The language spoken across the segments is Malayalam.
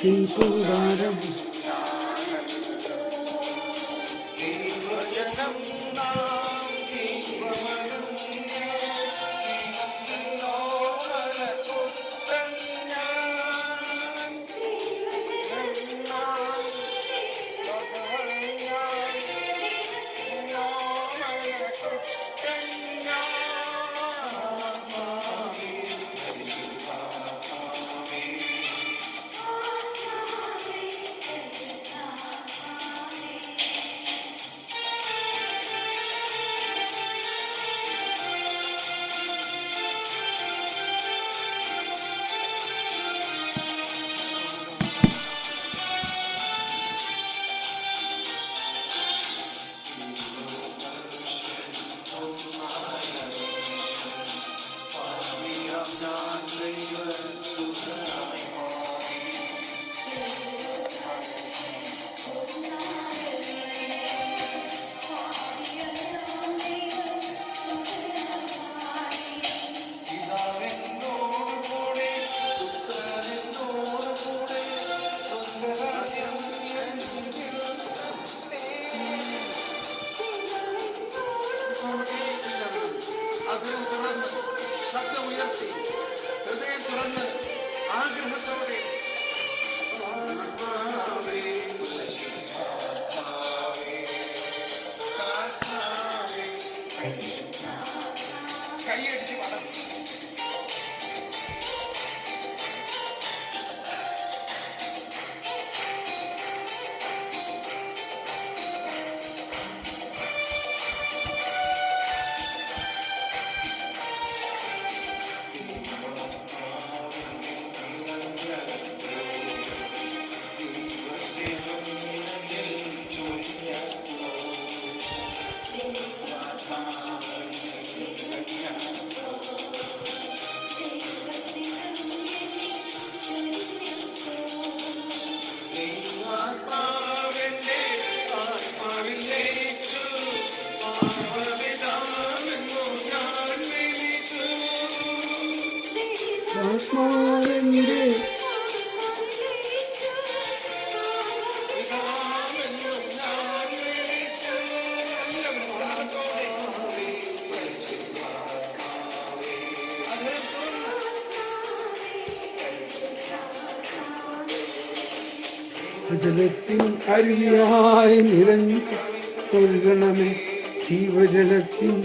കൂടാരം ശബ്ദമുയർത്തി ഹൃദയം തുറന്ന് ആഗ്രഹത്തോടെ കൈയടിച്ച് പാടാം. ആത്മാവിന്റെ ജലത്തിൻ അരുവിയായി നിറഞ്ഞു ഒഴുകണമേ ജീവജലത്തിൻ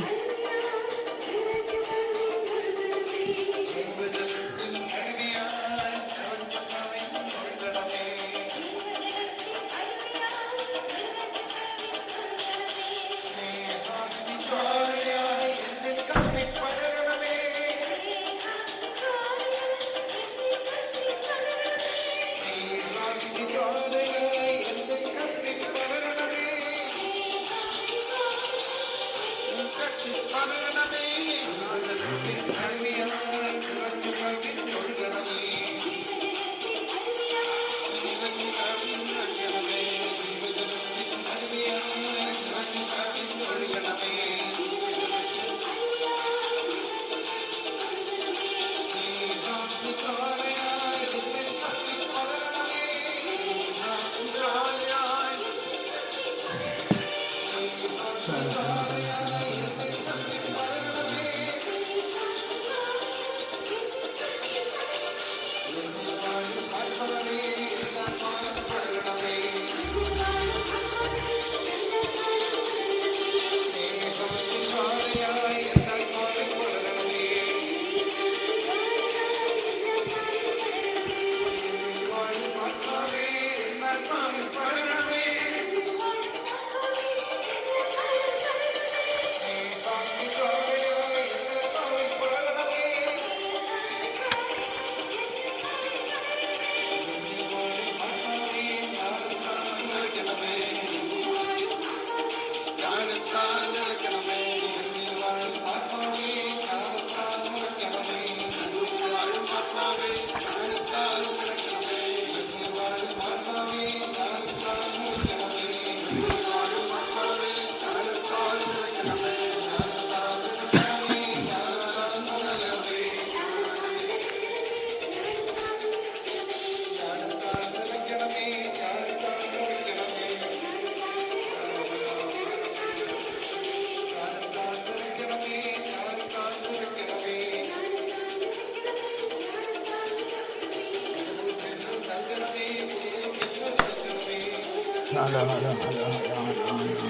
ഹല ഹല ഹല ഹല ഹല.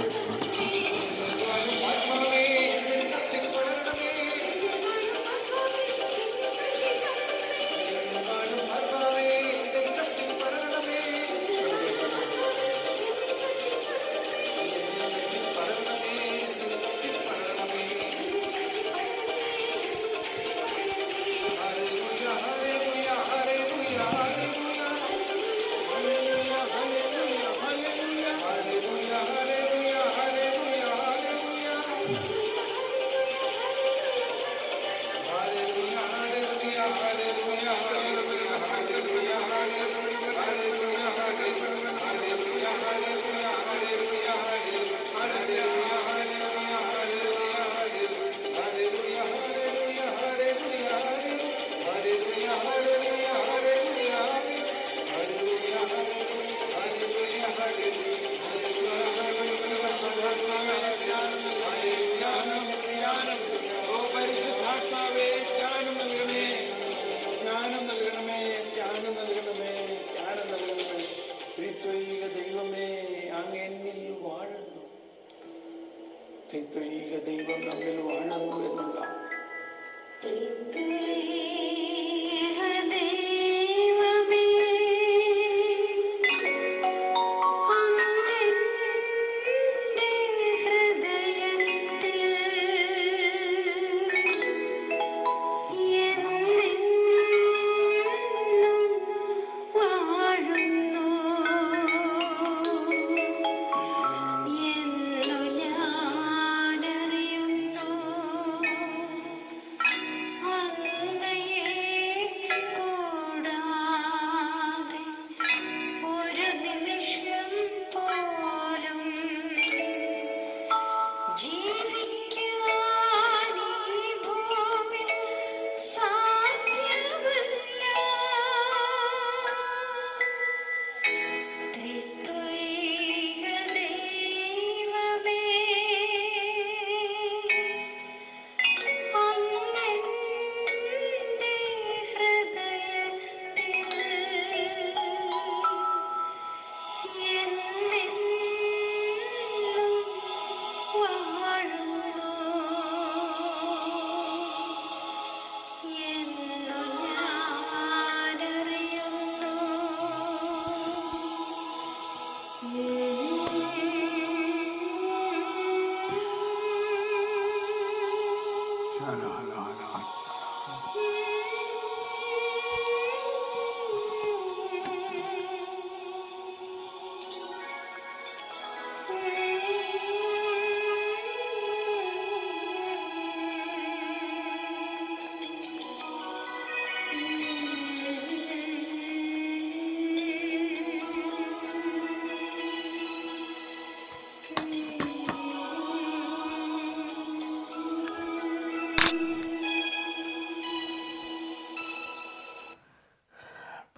ദൈവം നമ്മിൽ വാഴുന്നു എന്നുള്ള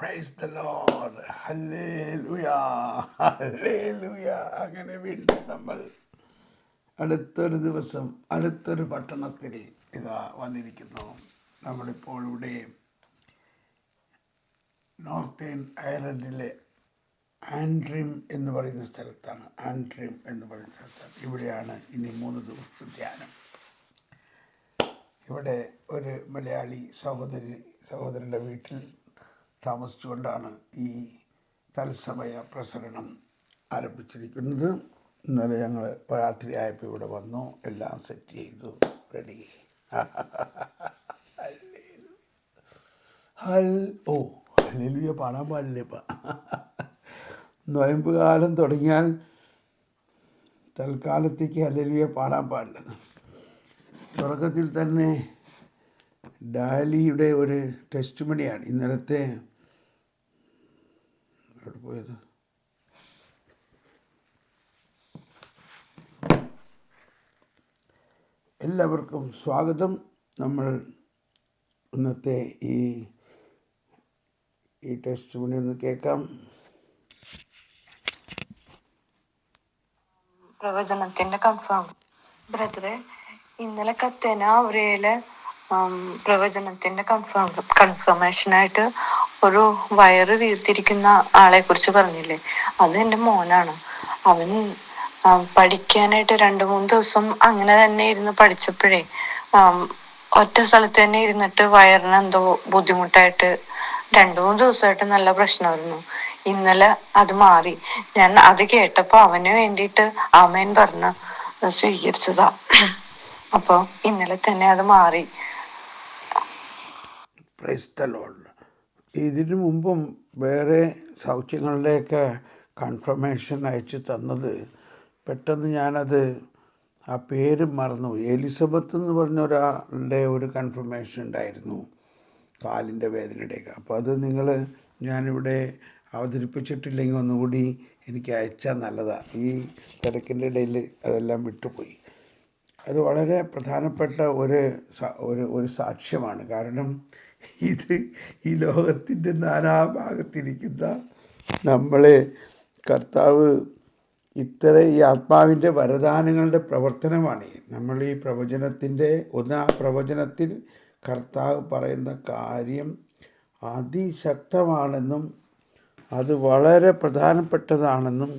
price the lord. Hallelujah, hallelujah. അങ്ങനെ വീണ്ടും നമ്മൾ അടുത്തൊരു ദിവസം അടുത്തൊരു പട്ടണത്തിൽ ഇതാ വന്നിരിക്കുന്നു. നമ്മളിപ്പോൾ ഇവിടെ നോർത്തേൺ അയർലൻഡിലെ ആൻഡ്രീം എന്ന് പറയുന്ന സ്ഥലത്താണ്. ആൻഡ്രീം എന്ന് പറയുന്ന സ്ഥലത്താണ്. ഇവിടെയാണ് ഇനി 3 ദിവസത്തെ ധ്യാനം. ഇവിടെ ഒരു മലയാളി സഹോദരൻ്റെ വീട്ടിൽ താമസിച്ചുകൊണ്ടാണ് ഈ തത്സമയ പ്രസരണം ആരംഭിച്ചിരിക്കുന്നത്. ഇന്നലെ ഞങ്ങൾ രാത്രി ആയപ്പോൾ ഇവിടെ വന്നു, എല്ലാം സെറ്റ് ചെയ്തു, റെഡി. ഹല്ലേലൂയ പാടാൻ പാടില്ലേ ഇപ്പം? നൊയമ്പ് കാലം തുടങ്ങിയാൽ തൽക്കാലത്തേക്ക് ഹല്ലേലൂയ പാടാൻ പാടില്ല. തുടക്കത്തിൽ തന്നെ ഡാലിയുടെ ഒരു ടെസ്റ്റ് മണിയാണ് ഇന്നലത്തെ. എവിടെ പോയത്? എല്ലാവർക്കും സ്വാഗതം. നമ്മൾ ഇന്നത്തെ ഈ ടെസ്റ്റ് മണി ഒന്ന് കേൾക്കാം. പ്രവചനത്തിന്റെ കൺഫേം ബ്രദറെ, ഇന്നലെ കത്തേന അവരേല് പ്രവചനത്തിന്റെ കൺഫർമേഷനായിട്ട് ഒരു വയറ് വീർത്തിരിക്കുന്ന ആളെ കുറിച്ച് പറഞ്ഞില്ലേ? അത് എൻ്റെ മോനാണ്. അവൻ പഠിക്കാനായിട്ട് 2-3 ദിവസം അങ്ങനെ തന്നെ ഇരുന്ന് പഠിച്ചപ്പോഴേ ഒറ്റ സ്ഥലത്ത് തന്നെ ഇരുന്നിട്ട് വയറിന് എന്തോ ബുദ്ധിമുട്ടായിട്ട് 2-3 ദിവസമായിട്ട് നല്ല പ്രശ്നമായിരുന്നു. ഇന്നലെ അത് മാറി. ഞാൻ അത് കേട്ടപ്പോ അവന് വേണ്ടിയിട്ട് ആമേൻ പറഞ്ഞ് സ്വീകരിച്ചതാ. അപ്പൊ ഇന്നലെ തന്നെ അത് മാറി. Price the Lord. ഇതിനു മുമ്പും വേറെ സൗഖ്യങ്ങളുടെയൊക്കെ കൺഫർമേഷൻ അയച്ചു തന്നത് പെട്ടെന്ന് ഞാനത് ആ പേര് മറന്നു. എലിസബത്ത് എന്ന് പറഞ്ഞ ഒരാളുടെ ഒരു കൺഫർമേഷൻ ഉണ്ടായിരുന്നു കാലിൻ്റെ വേദനയുടെയൊക്കെ. അപ്പോൾ അത് ഞാനിവിടെ അവതരിപ്പിച്ചിട്ടില്ലെങ്കിൽ ഒന്നുകൂടി എനിക്ക് അയച്ചാൽ നല്ലതാണ്. ഈ തിരക്കിൻ്റെ ഇടയിൽ അതെല്ലാം വിട്ടുപോയി. അത് വളരെ പ്രധാനപ്പെട്ട ഒരു സാക്ഷ്യമാണ്. കാരണം ഇത് ഈ ലോകത്തിൻ്റെ നാനാഭാഗത്തിരിക്കുന്ന നമ്മളെ കർത്താവ് ഈ ആത്മാവിൻ്റെ വരദാനങ്ങളുടെ പ്രവർത്തനമാണ്. നമ്മൾ ഈ ആ പ്രവചനത്തിൽ കർത്താവ് പറയുന്ന കാര്യം അതിശക്തമാണെന്നും അത് വളരെ പ്രധാനപ്പെട്ടതാണെന്നും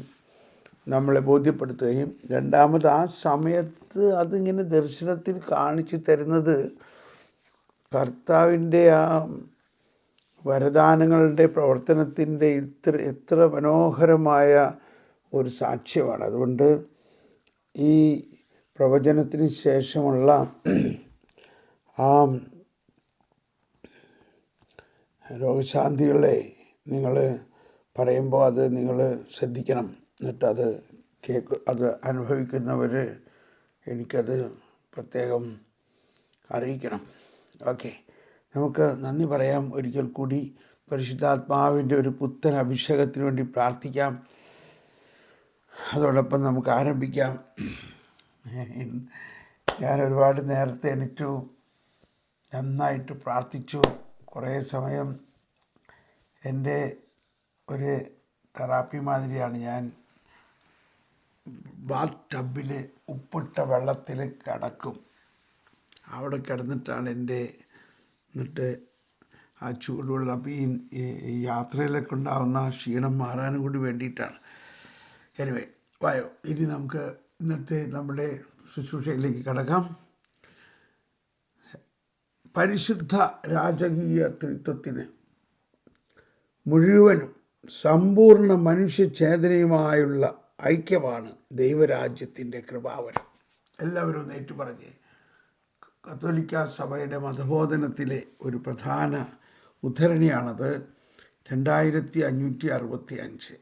നമ്മളെ ബോധ്യപ്പെടുത്തുകയും, രണ്ടാമത് ആ സമയത്ത് അതിങ്ങനെ ദർശനത്തിൽ കാണിച്ചു തരുന്നത് കർത്താവിൻ്റെ ആ വരദാനങ്ങളുടെ പ്രവർത്തനത്തിൻ്റെ എത്ര മനോഹരമായ ഒരു സാക്ഷ്യമാണ്. അതുകൊണ്ട് ഈ പ്രവചനത്തിന് ശേഷമുള്ള ആ രോഗശാന്തികളെ നിങ്ങൾ പറയുമ്പോൾ അത് നിങ്ങൾ ശ്രദ്ധിക്കണം. എന്നിട്ട് അത് അനുഭവിക്കുന്നവർ എനിക്കത് പ്രത്യേകം അറിയിക്കണം. ഓക്കെ, നമുക്ക് നന്ദി പറയാം. ഒരിക്കൽ കൂടി പരിശുദ്ധാത്മാവിൻ്റെ ഒരു പുത്തൻ അഭിഷേകത്തിന് വേണ്ടി പ്രാർത്ഥിക്കാം. അതോടൊപ്പം നമുക്ക് ആരംഭിക്കാം. ഞാൻ ഒരുപാട് നേരത്തെ എണീറ്റു, നന്നായിട്ട് പ്രാർത്ഥിച്ചു. കുറേ സമയം എൻ്റെ ഒരു തെറാപ്പി മാതിരിയാണ്. ഞാൻ ബാത്ത് ടബിൽ ഉപ്പിട്ട വെള്ളത്തിൽ കിടക്കും. അവിടെ കിടന്നിട്ടാണ് എന്നിട്ട് ആ ചൂടുവെള്ളം. അപ്പോൾ ഈ യാത്രയിലൊക്കെ ഉണ്ടാകുന്ന ക്ഷീണം മാറാനും കൂടി വേണ്ടിയിട്ടാണ്. എനിവേ, വായോ, ഇനി നമുക്ക് ഇന്നത്തെ നമ്മുടെ ശുശ്രൂഷയിലേക്ക് കടക്കാം. പരിശുദ്ധ രാജകീയ ത്രിത്വത്തിന് മുഴുവനും സമ്പൂർണ്ണ മനുഷ്യചേതനയുമായുള്ള ഐക്യമാണ് ദൈവരാജ്യത്തിൻ്റെ കൃപാവരം. എല്ലാവരും ഒന്ന് ഏറ്റുപറഞ്ഞ്. കത്തോലിക്ക സഭയുടെ മതബോധനത്തിലെ ഒരു പ്രധാന ഉദ്ധരണിയാണത്. 2565.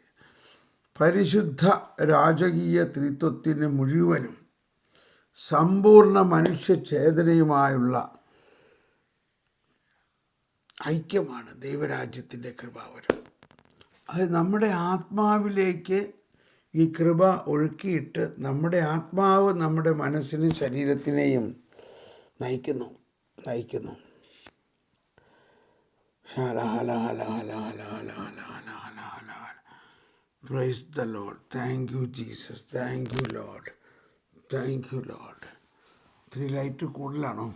പരിശുദ്ധ രാജകീയ ത്രിത്വത്തിന് മുഴുവനും സമ്പൂർണ്ണ മനുഷ്യചേതനയുമായുള്ള ഐക്യമാണ് ദൈവരാജ്യത്തിൻ്റെ കൃപാവരം. അത് നമ്മുടെ ആത്മാവിലേക്ക് ഈ കൃപ ഒഴുക്കിയിട്ട് നമ്മുടെ ആത്മാവ് നമ്മുടെ മനസ്സിനും ശരീരത്തിനെയും നയിക്കുന്നു. Praise the Lord. Thank you, Jesus. Thank you, Lord. Thank you, Lord. ഇത്തിരി ലൈറ്റ് കൂടുതലാണോ?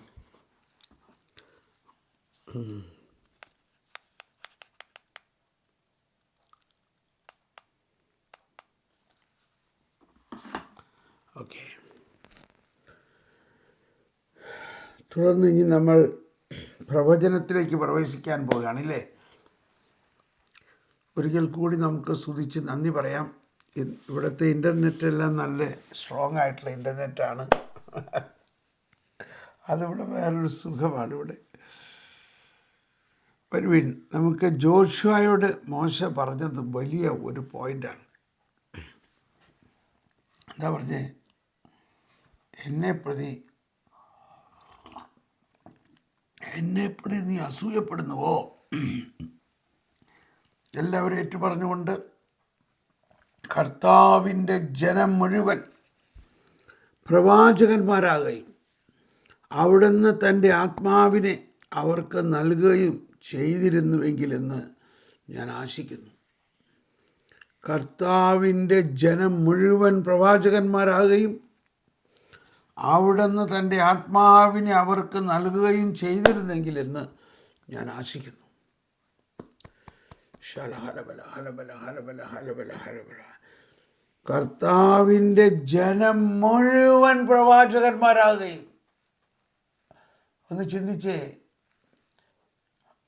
ഓക്കെ, തുടർന്ന് ഇനി നമ്മൾ പ്രവചനത്തിലേക്ക് പ്രവേശിക്കാൻ പോവുകയാണല്ലേ. ഒരിക്കൽ കൂടി നമുക്ക് സ്തുതിച്ച് നന്ദി പറയാം. ഇവിടുത്തെ ഇൻ്റർനെറ്റെല്ലാം നല്ല സ്ട്രോങ് ആയിട്ടുള്ള ഇൻ്റർനെറ്റാണ്. അതിവിടെ വേറൊരു സുഖമാണ്. ഇവിടെ വരുവിൻ, നമുക്ക് ജോഷുവയോട് മോശ പറഞ്ഞത് വലിയ ഒരു പോയിൻ്റാണ്. എന്താ പറഞ്ഞേ? എന്നെ പ്രതി നീ അസൂയപ്പെടുന്നുവോ? എല്ലാവരും ഏറ്റുപറഞ്ഞുകൊണ്ട് കർത്താവിൻ്റെ ജനം മുഴുവൻ പ്രവാചകന്മാരാകുകയും അവിടുന്ന് തൻ്റെ ആത്മാവിനെ അവർക്ക് നൽകുകയും ചെയ്തിരുന്നുവെങ്കിലെന്ന് ഞാൻ ആശിക്കുന്നു. കർത്താവിൻ്റെ ജനം മുഴുവൻ പ്രവാചകന്മാരാകുകയും അവിടുന്ന് തൻ്റെ ആത്മാവിനെ അവർക്ക് നൽകുകയും ചെയ്തിരുന്നെങ്കിലെന്ന് ഞാൻ ആശിക്കുന്നു. കർത്താവിൻ്റെ ജനം മുഴുവൻ പ്രവാചകന്മാരാകുകയും. ഒന്ന് ചിന്തിച്ചേ,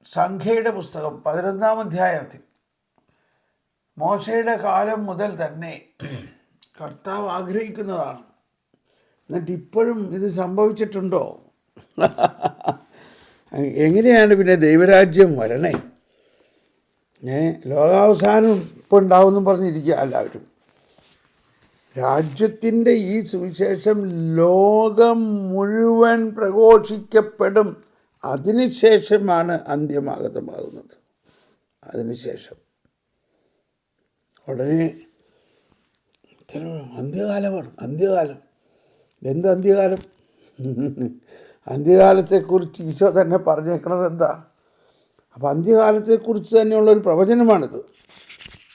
സംഖ്യയുടെ പുസ്തകം 11-ാം അധ്യായത്തിൽ മോശയുടെ കാലം മുതൽ തന്നെ കർത്താവ് ആഗ്രഹിക്കുന്നതാണ്. എന്നിട്ട് ഇപ്പോഴും ഇത് സംഭവിച്ചിട്ടുണ്ടോ? എങ്ങനെയാണ് പിന്നെ ദൈവരാജ്യം വരണേ? ലോകാവസാനം ഇപ്പോൾ ഉണ്ടാവുമെന്നും പറഞ്ഞിരിക്കുക എല്ലാവരും. രാജ്യത്തിൻ്റെ ഈ സുവിശേഷം ലോകം മുഴുവൻ പ്രഘോഷിക്കപ്പെടും. അതിനുശേഷമാണ് അന്ത്യമാഗതമാകുന്നത്. അതിനുശേഷം ഉടനെ അന്ത്യകാലമാണ്. അന്ത്യകാലം. എന്ത് അന്ത്യകാലം? അന്ത്യകാലത്തെക്കുറിച്ച് ഈശോ തന്നെ പറഞ്ഞേക്കണത് എന്താ? അപ്പം അന്ത്യകാലത്തെക്കുറിച്ച് തന്നെയുള്ളൊരു പ്രവചനമാണിത്.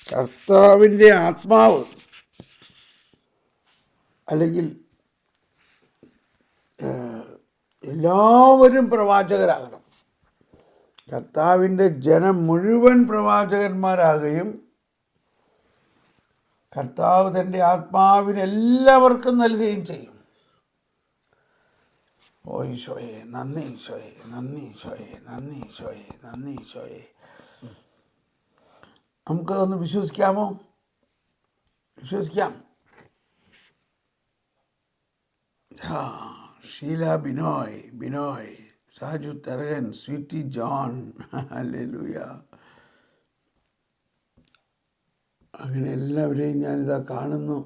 കർത്താവിൻ്റെ ആത്മാവ് അല്ലെങ്കിൽ എല്ലാവരും പ്രവാചകരാകണം. കർത്താവിൻ്റെ ജനം മുഴുവൻ പ്രവാചകന്മാരാകുകയും കർത്താവ് തൻ്റെ ആത്മാവിന് എല്ലാവർക്കും നൽകുകയും ചെയ്യും. ഓ ഈശോയെ നന്ദി, ഈശോയെ നന്ദി, ഈശോയെ നന്ദി, ഈശോയെ നന്ദി, ഈശോയെ. നമുക്കതൊന്ന് വിശ്വസിക്കാമോ? വിശ്വസിക്കാം. ഷീല ബിനോയ്, സാജു തരകൻ, സ്വീറ്റി ജോൺ, ഹല്ലേലൂയ. അങ്ങനെ എല്ലാവരെയും ഞാനിതാ കാണുന്നു.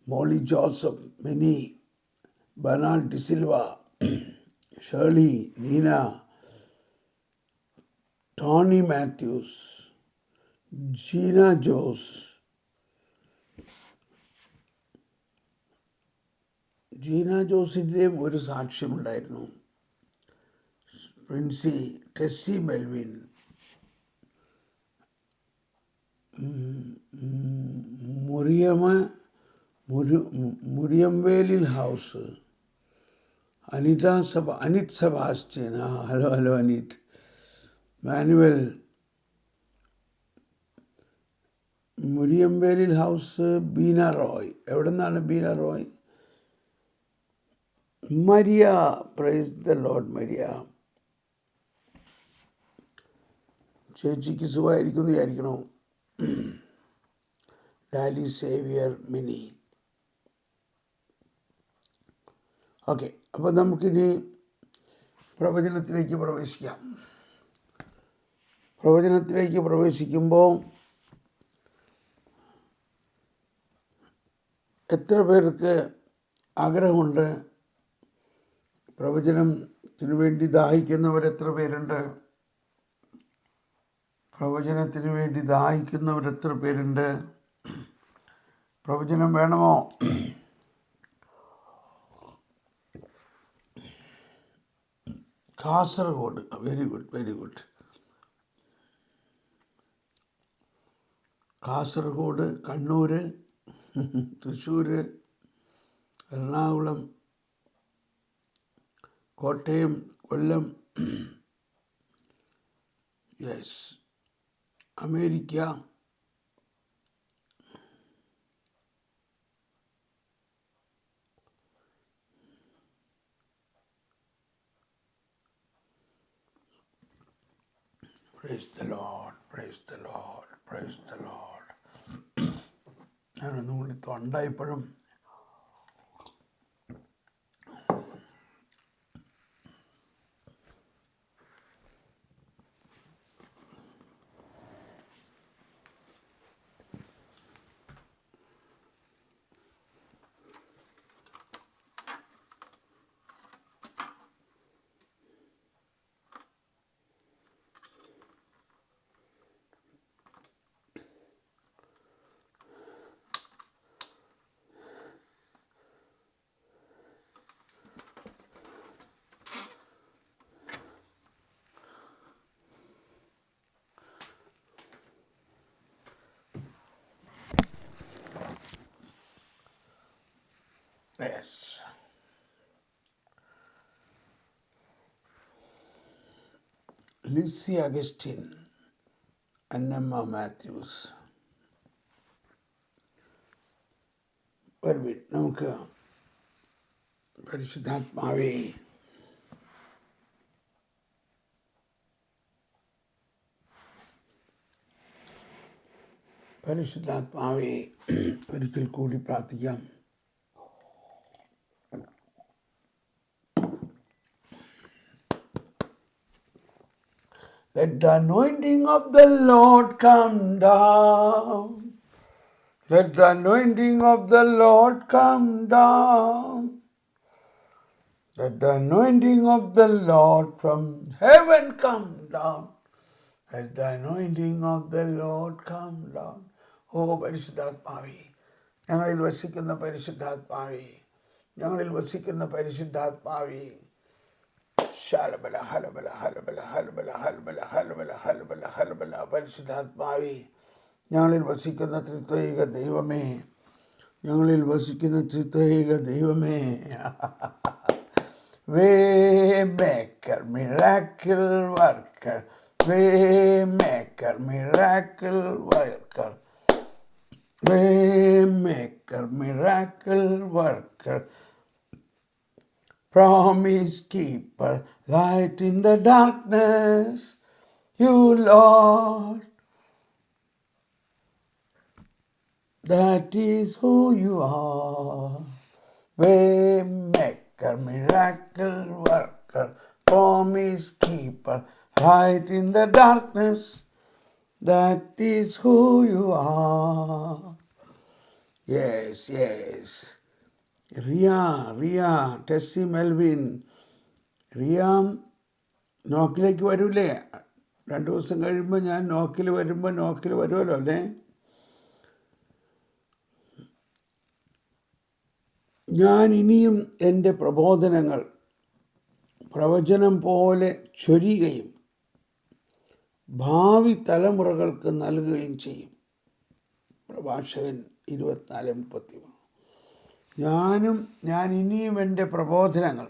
മോളി ജോസഫ്, മിനി, ബനാൾ ഡിസിൽവ, ഷേർലി, നീന, ടോണി മാത്യൂസ്, ജീന ജോസ്, ജീന ജോസിൻ്റെയും ഒരു സാക്ഷ്യമുണ്ടായിരുന്നു. Princy, Tessy Melvin, Muriyamvelil house, Anit Sebastian, hello Anit, Manuel, Muriyamvelil house, Beena Roy. എവിടെ നിന്നാണ് Beena Roy? Maria, praise the lord Maria. ചേച്ചിക്ക് സുഖമായിരിക്കുമെന്ന് വിചാരിക്കണോ? ഡാലി സേവിയർ, മിനി. ഓക്കെ, അപ്പോൾ നമുക്കിനി പ്രവചനത്തിലേക്ക് പ്രവേശിക്കാം. പ്രവചനത്തിലേക്ക് പ്രവേശിക്കുമ്പോൾ എത്ര പേർക്ക് ആഗ്രഹമുണ്ട്? പ്രവചനത്തിനു വേണ്ടി ദാഹിക്കുന്നവരെത്ര പേരുണ്ട്? പ്രവചനത്തിന് വേണ്ടി ദാഹിക്കുന്നവരെത്ര പേരുണ്ട്? പ്രവചനം വേണമോ? Kasaragod, very good. Kasaragod, Kannur, Thrissur, Ernakulam, Kottayam, Kollam, yes, America, price the Lord. ഞാനൊന്നും കൂടി തൊണ്ടായിപ്പോഴും yes. ലിസി അഗസ്റ്റിൻ, അന്നമ്മ മാത്യൂസ്, വരുവിൻ, നമുക്ക് പരിശുദ്ധാത്മാവേ പരിശുദ്ധാത്മാവേ ഒരിക്കൽ കൂടി പ്രാർത്ഥിക്കാം. Let the anointing of the Lord come down. Let the anointing of the Lord come down. Let the anointing of the Lord from heaven come down. Let the anointing of the Lord come down. ഓ പരിശുദ്ധാത്മാവേ, ഞങ്ങളിൽ വസിക്കുന്ന പരിശുദ്ധാത്മാവേ, ഞങ്ങളിൽ വസിക്കുന്ന പരിശുദ്ധാത്മാവേ, ശലബല ഹലബല ഹലബല ഹലബല ഹലബല ഹലബല ഹലബല ഹലബല പരിശുദ്ധാത്മാവേ, ഞങ്ങളിൽ വസിക്കുന്ന ത്രിത്വൈക ദൈവമേ, ഞങ്ങളിൽ വസിക്കുന്ന ത്രിത്വൈക ദൈവമേ, Waymaker, miracle worker, Waymaker, miracle worker, Waymaker, miracle worker, promise keeper, light in the darkness, you Lord, that is who you are. Waymaker, miracle worker, promise keeper, light in the darkness, that is who you are. Yes, yes. Riya, Tessy Melvin, Riya നോക്കിലേക്ക് വരൂലേ? 2 ദിവസം കഴിയുമ്പോൾ ഞാൻ നോക്കിൽ വരുമല്ലോ അല്ലേ? ഞാൻ ഇനിയും എൻ്റെ പ്രബോധനങ്ങൾ പ്രവചനം പോലെ ചൊരിയുകയും ഭാവി തലമുറകൾക്ക് നൽകുകയും ചെയ്യും. പ്രഭാഷകൻ 24:33. ഞാൻ ഇനിയും എൻ്റെ പ്രബോധനങ്ങൾ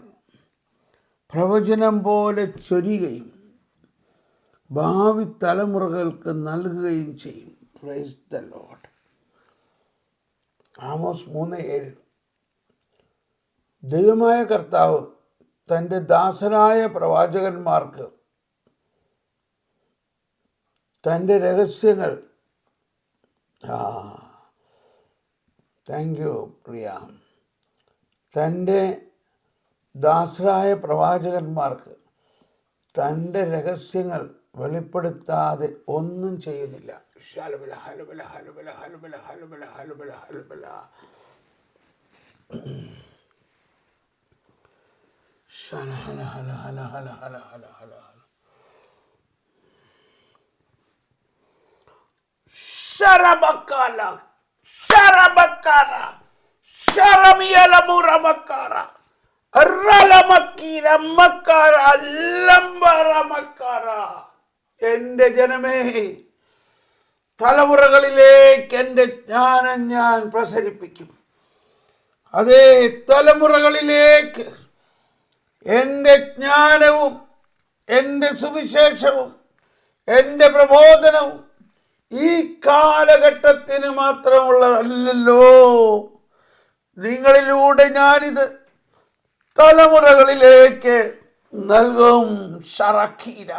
പ്രവചനം പോലെ ചൊരിയുകയും ഭാവി തലമുറകൾക്ക് നൽകുകയും ചെയ്യും. Price the Lord. ആമോസ് 3:7. ദൈവമായ കർത്താവ് തൻ്റെ ദാസരായ പ്രവാചകന്മാർക്ക് തൻ്റെ രഹസ്യങ്ങൾ താങ്ക് യു പ്രിയ, തൻ്റെ ദാസരായ പ്രവാചകന്മാർക്ക് തൻ്റെ രഹസ്യങ്ങൾ വെളിപ്പെടുത്താതെ ഒന്നും ചെയ്യുന്നില്ല. ഹലബല ഹലബല ഹലബല ഹലബല ഹലബല ഹലബല ഹലബല ഹല ഹല ഹല ഹല ഹല ഹല ഹല ഹല ശരബക്കാല ശരബക്കാല ശരമിയലമുറമക്കാര റലമക്കീര മക്കാര ലംബറമക്കാര. എൻ്റെ ജനമേ, തലമുറകളിലേക്ക് എൻ്റെ ജ്ഞാനം ഞാൻ പ്രസരിപ്പിക്കും. അതേ തലമുറകളിലേക്ക് എൻ്റെ ജ്ഞാനവും എൻ്റെ സുവിശേഷവും എൻ്റെ പ്രബോധനവും ഈ കാലഘട്ടത്തിന് മാത്രമുള്ളതല്ലോ. നിങ്ങളിലൂടെ ഞാനിത് തലമുറകളിലേക്ക് നൽകും. ഷറഖീര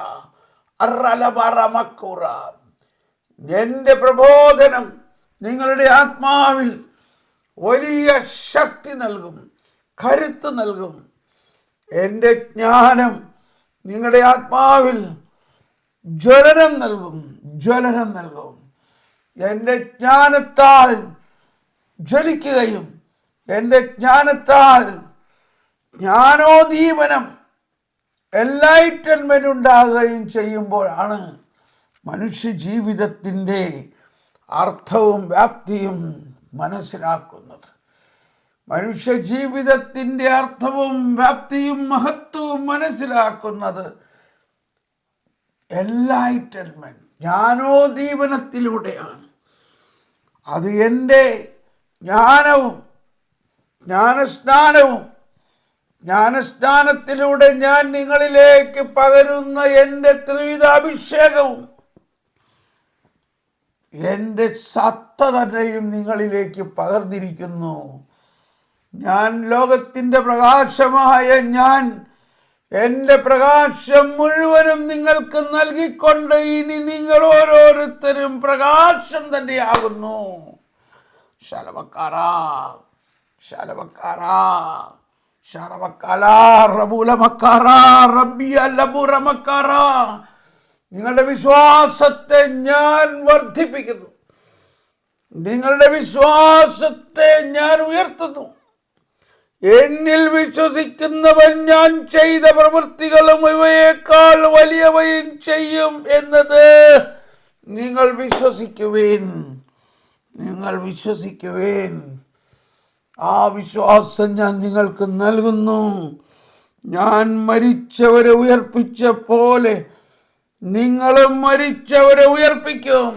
അറലബറമക്കുറ. എൻ്റെ പ്രബോധനം നിങ്ങളുടെ ആത്മാവിൽ വലിയ ശക്തി നൽകും, കരുത്ത് നൽകും. എൻ്റെ ജ്ഞാനം നിങ്ങളുടെ ആത്മാവിൽ ജ്വലനം നൽകും. എൻ്റെ ജ്ഞാനത്താൽ ജ്വലിക്കുകയും എൻ്റെ ജ്ഞാനത്താൽ ജ്ഞാനോദ്ദീപനം, എൻലൈറ്റൻമെന്റ് ഉണ്ടാകുകയും ചെയ്യുമ്പോഴാണ് മനുഷ്യ ജീവിതത്തിൻ്റെ അർത്ഥവും വ്യാപ്തിയും മനസ്സിലാക്കുന്നത്. മനുഷ്യ ജീവിതത്തിൻ്റെ അർത്ഥവും വ്യാപ്തിയും മഹത്വവും മനസ്സിലാക്കുന്നത് എൻലൈറ്റൻമെന്റ്, ജ്ഞാനോദ്ദീപനത്തിലൂടെയാണ്. അത് എൻ്റെ ജ്ഞാനവും ജ്ഞാനസ്നാനത്തിലൂടെ ഞാൻ നിങ്ങളിലേക്ക് പകരുന്ന എൻ്റെ ത്രിവിധ അഭിഷേകവും എൻ്റെ സത്ത തന്നെയും നിങ്ങളിലേക്ക് പകർന്നിരിക്കുന്നു. ഞാൻ ലോകത്തിൻ്റെ പ്രകാശമായ ഞാൻ എൻ്റെ പ്രകാശം മുഴുവനും നിങ്ങൾക്ക് നൽകിക്കൊണ്ട് ഇനി നിങ്ങൾ ഓരോരുത്തരും പ്രകാശം തന്നെയാകുന്നു. ശലവക്കാരാ ശലവക്കാരാ ശരവക്കാലാ റബൂലമക്കാറാ റബ്ബിയ ലബുറമക്കാറാ. നിങ്ങളുടെ വിശ്വാസത്തെ ഞാൻ വർദ്ധിപ്പിക്കുന്നു. നിങ്ങളുടെ വിശ്വാസത്തെ ഞാൻ ഉയർത്തുന്നു. എന്നിൽ വിശ്വസിക്കുന്നവൻ ഞാൻ ചെയ്ത പ്രവൃത്തികളും ഇവയേക്കാൾ വലിയവയും ചെയ്യും എന്നത് നിങ്ങൾ വിശ്വസിക്കുവേൻ. നിങ്ങൾ വിശ്വസിക്കുവേൻ. ആ വിശ്വാസം ഞാൻ നിങ്ങൾക്ക് നൽകുന്നു. ഞാൻ മരിച്ചവരെ ഉയർപ്പിച്ച പോലെ നിങ്ങളും മരിച്ചവരെ ഉയർപ്പിക്കും.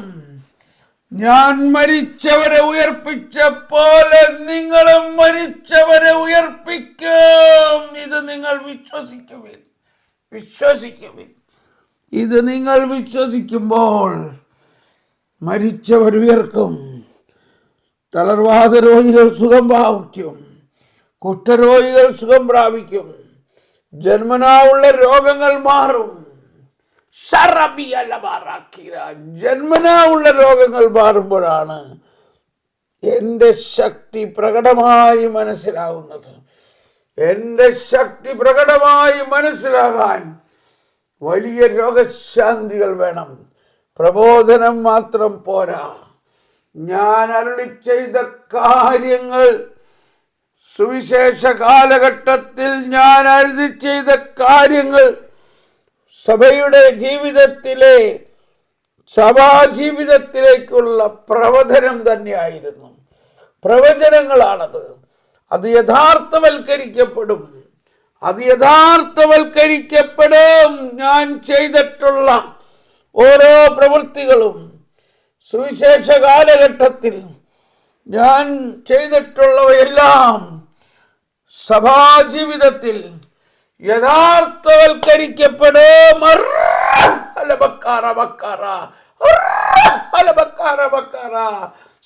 ഞാൻ മരിച്ചവരെ ഉയർപ്പിച്ച പോലെ നിങ്ങളും മരിച്ചവരെ ഉയർപ്പിക്കും. ഇത് നിങ്ങൾ വിശ്വസിക്കുവിൻ. വിശ്വസിക്കുവിൻ. ഇത് നിങ്ങൾ വിശ്വസിക്കുമ്പോൾ മരിച്ചവർ ഉയർക്കും. തളർവാദ രോഗികൾ സുഖം പ്രാപിക്കും. കുഷ്ഠരോഗികൾ സുഖം പ്രാപിക്കും. ജന്മനാ ഉള്ള രോഗങ്ങൾ മാറും. ജന്മനാ ഉള്ള രോഗങ്ങൾ മാറുമ്പോഴാണ് എൻ്റെ ശക്തി പ്രകടമായി മനസ്സിലാകുന്നത്. എൻ്റെ ശക്തി പ്രകടമായി മനസ്സിലാകാൻ വലിയ രോഗശാന്തികൾ വേണം. പ്രബോധനം മാത്രം പോരാ. ഞാൻ അരുളി ചെയ്ത കാര്യങ്ങൾ, സുവിശേഷ കാലഘട്ടത്തിൽ ഞാൻ അരുളി ചെയ്ത കാര്യങ്ങൾ സഭയുടെ ജീവിതത്തിലെ സഭാജീവിതത്തിലേക്കുള്ള പ്രവചനം തന്നെയായിരുന്നു. പ്രവചനങ്ങളാണത്. അത് യഥാർത്ഥവൽക്കരിക്കപ്പെടും. അത് യഥാർത്ഥവൽക്കരിക്കപ്പെടും. ഞാൻ ചെയ്തിട്ടുള്ള ഓരോ പ്രവൃത്തികളും സുവിശേഷ കാലഘട്ടത്തിൽ ഞാൻ ചെയ്തിട്ടുള്ളവയെല്ലാം സഭാജീവിതത്തിൽ യഥാർത്ഥവൽക്കരിക്കപ്പെടും.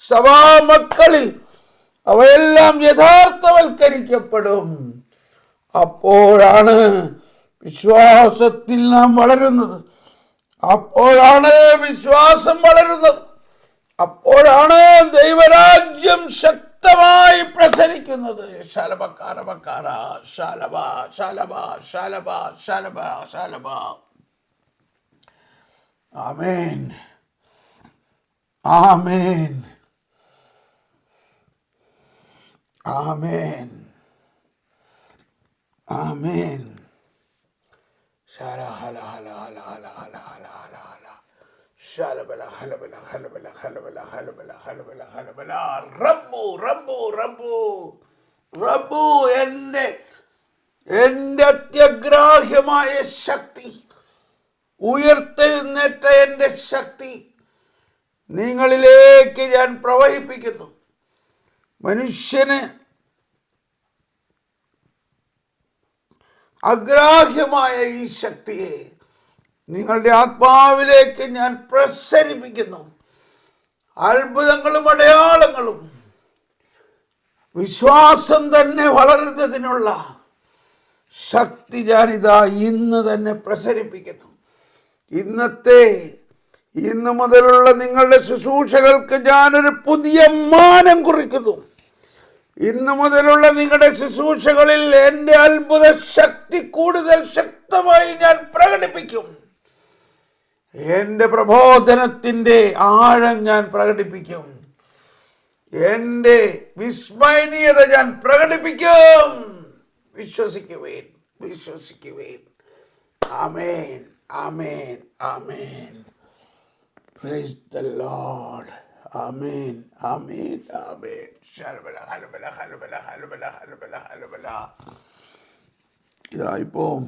സഭാമക്കളിൽ അവയെല്ലാം യഥാർത്ഥവൽക്കരിക്കപ്പെടും. അപ്പോഴാണ് വിശ്വാസത്തിൽ നാം വളരുന്നത്. അപ്പോഴാണ് വിശ്വാസം വളരുന്നത്. അപ്പോഴാണ് ദൈവരാജ്യം ശക്തമായി പ്രസരിക്കുന്നത്. ആമേൻ. ആമേൻ. ആമേൻ. ആമേൻ. റബ്ബു എന്റെ അത്യഗ്രാഹ്യമായ ശക്തി, ഉയർത്തെഴുന്നേറ്റ എൻ്റെ ശക്തി നിങ്ങളിലേക്ക് ഞാൻ പ്രവഹിപ്പിക്കുന്നു. മനുഷ്യന് അഗ്രാഹ്യമായ ഈ ശക്തിയെ നിങ്ങളുടെ ആത്മാവിലേക്ക് ഞാൻ പ്രസരിപ്പിക്കുന്നു. അത്ഭുതങ്ങളും അടയാളങ്ങളും വിശ്വാസം തന്നെ വളരുന്നതിനുള്ള ശക്തി ഞാനിതാ ഇന്ന് തന്നെ പ്രസരിപ്പിക്കുന്നു. ഇന്ന് മുതലുള്ള നിങ്ങളുടെ ശുശ്രൂഷകൾക്ക് ഞാനൊരു പുതിയ മാനം കുറിക്കുന്നു. ഇന്ന് മുതലുള്ള നിങ്ങളുടെ ശുശ്രൂഷകളിൽ എൻ്റെ അത്ഭുത ശക്തി കൂടുതൽ ശക്തമായി ഞാൻ പ്രകടിപ്പിക്കും. എൻ്റെ പ്രബോധനത്തിൻ്റെ ആഴം ഞാൻ പ്രകടിപ്പിക്കും. എൻ്റെ വിസ്മയനീയത ഞാൻ പ്രകടിപ്പിക്കും. വിശ്വസിക്കുവേൻ. വിശ്വസിക്കുവേൻ. ആമേൻ. ആമേൻ. ആമേൻ. Praise the lord. ആമേൻ. ആമേൻ. ആമേൻ. ഇതായിപ്പോൾ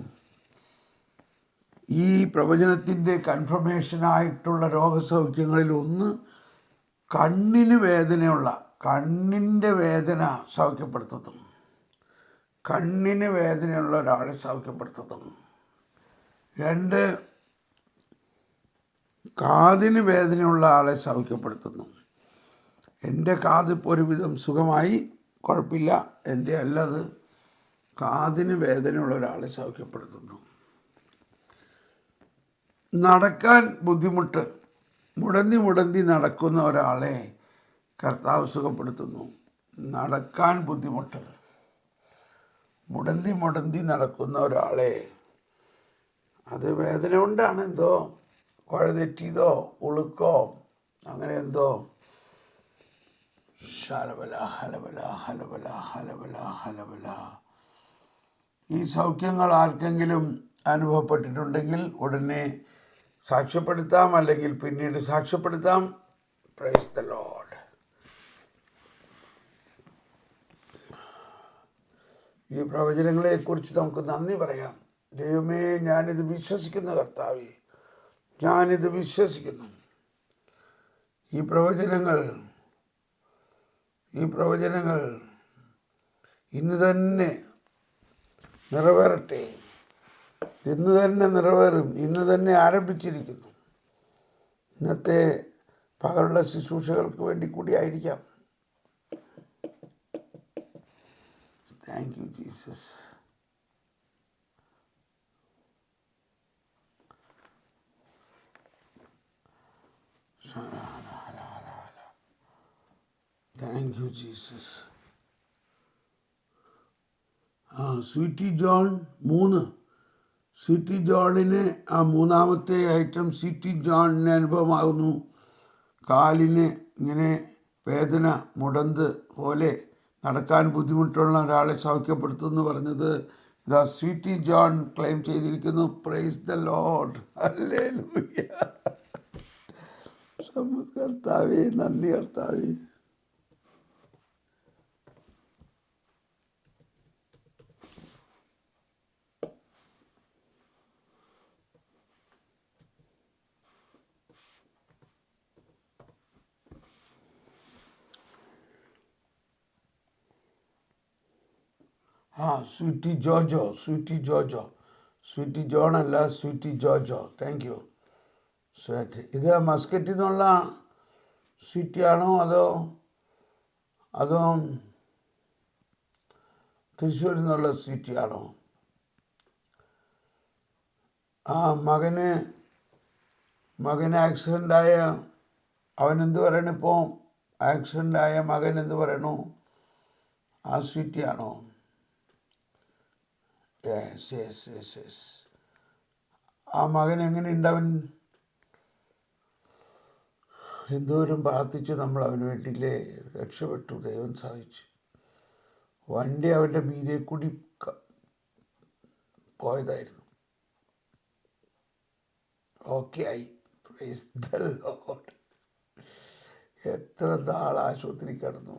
ഈ പ്രവചനത്തിൻ്റെ കൺഫർമേഷനായിട്ടുള്ള രോഗസൗഖ്യങ്ങളിൽ ഒന്ന്, കണ്ണിൻ്റെ വേദന സൗഖ്യപ്പെടുത്തുന്നു. കണ്ണിന് വേദനയുള്ള ഒരാളെ സൗഖ്യപ്പെടുത്തുന്നു. 2, കാതിന് വേദനയുള്ള ആളെ സൗഖ്യപ്പെടുത്തുന്നു. എൻ്റെ കാത് ഇപ്പോൾ ഒരുവിധം സുഖമായി. കുഴപ്പമില്ല, എൻ്റെ അല്ലത്. കാതിന് വേദനയുള്ള ഒരാളെ സൗഖ്യപ്പെടുത്തുന്നു. നടക്കാൻ ബുദ്ധിമുട്ട്, മുടന്തി നടക്കുന്ന ഒരാളെ കർത്താവ് സുഖപ്പെടുത്തുന്നു. നടക്കാൻ ബുദ്ധിമുട്ട്, മുടന്തി നടക്കുന്ന ഒരാളെ, അത് വേദന കൊണ്ടാണ്, എന്തോ കുഴ തെറ്റിയതോ ഉളുക്കോ അങ്ങനെ എന്തോ. ഹലബല ഹലബല ഹലബല ഹലബല ഹലബല. ഈ സൗഖ്യങ്ങൾ ആർക്കെങ്കിലും അനുഭവപ്പെട്ടിട്ടുണ്ടെങ്കിൽ ഉടനെ സാക്ഷ്യപ്പെടുത്താം, അല്ലെങ്കിൽ പിന്നീട് സാക്ഷ്യപ്പെടുത്താം. Price the Lord. ഈ പ്രവചനങ്ങളെക്കുറിച്ച് നമുക്ക് നന്ദി പറയാം. ദൈവമേ, ഞാനിത് വിശ്വസിക്കുന്ന കർത്താവേ, ഞാനിത് വിശ്വസിക്കുന്നു. ഈ പ്രവചനങ്ങൾ ഇന്ന് തന്നെ നിറവേറട്ടെ. ഇന്ന് തന്നെ നിറവേറും. ഇന്ന് തന്നെ ആരംഭിച്ചിരിക്കുന്നു. ഇന്നത്തെ പകലുള്ള ശുശ്രൂഷകൾക്ക് വേണ്ടി കൂടി ആയിരിക്കാം. Thank you Jesus. Thank you Jesus. Sweety John 3. Sweety ജോണിന് ആ മൂന്നാമത്തെ ഐറ്റം സ്വീറ്റി ജോണിന് അനുഭവമാകുന്നു. കാലിന് ഇങ്ങനെ വേദന, മുടന്ത് പോലെ നടക്കാൻ ബുദ്ധിമുട്ടുള്ള ഒരാളെ സൗഖ്യപ്പെടുത്തുമെന്ന് പറഞ്ഞത് ഇതാ സ്വീറ്റി ജോൺ ക്ലെയിം ചെയ്തിരിക്കുന്നു. Praise the lord. ഹല്ലേലൂയ. കർത്താവേ, നന്ദി കർത്താവേ. സ്വീറ്റി ജോജോ, സ്വീറ്റി ജോൺ അല്ല, സ്വീറ്റി ജോജോ. Thank you. ഇത് മസ്കറ്റിൽ നിന്നുള്ള സ്വീറ്റിയാണോ അതോ തൃശ്ശൂരിൽ നിന്നുള്ള സ്വീറ്റിയാണോ? മകന് ആക്സിഡൻ്റായ അവനെന്ത് പറയണു ഇപ്പോൾ? ആക്സിഡൻ്റായ മകൻ എന്ത് പറയണു? ആ സ്വീറ്റിയാണോ? യെസ്. ആ മകൻ എങ്ങനെയുണ്ട്? അവൻ എന്തോരം പ്രാർത്ഥിച്ചു നമ്മൾ അവന് വേണ്ടിയില്ലേ. രക്ഷപ്പെട്ടു, ദൈവം സഹായിച്ചു. വണ്ടി അവൻ്റെ മീതെ കൂടി പോയതായിരുന്നു. ഓക്കെ ആയി. Price the Lord. എത്ര നാൾ ആശുപത്രി കിടന്നു.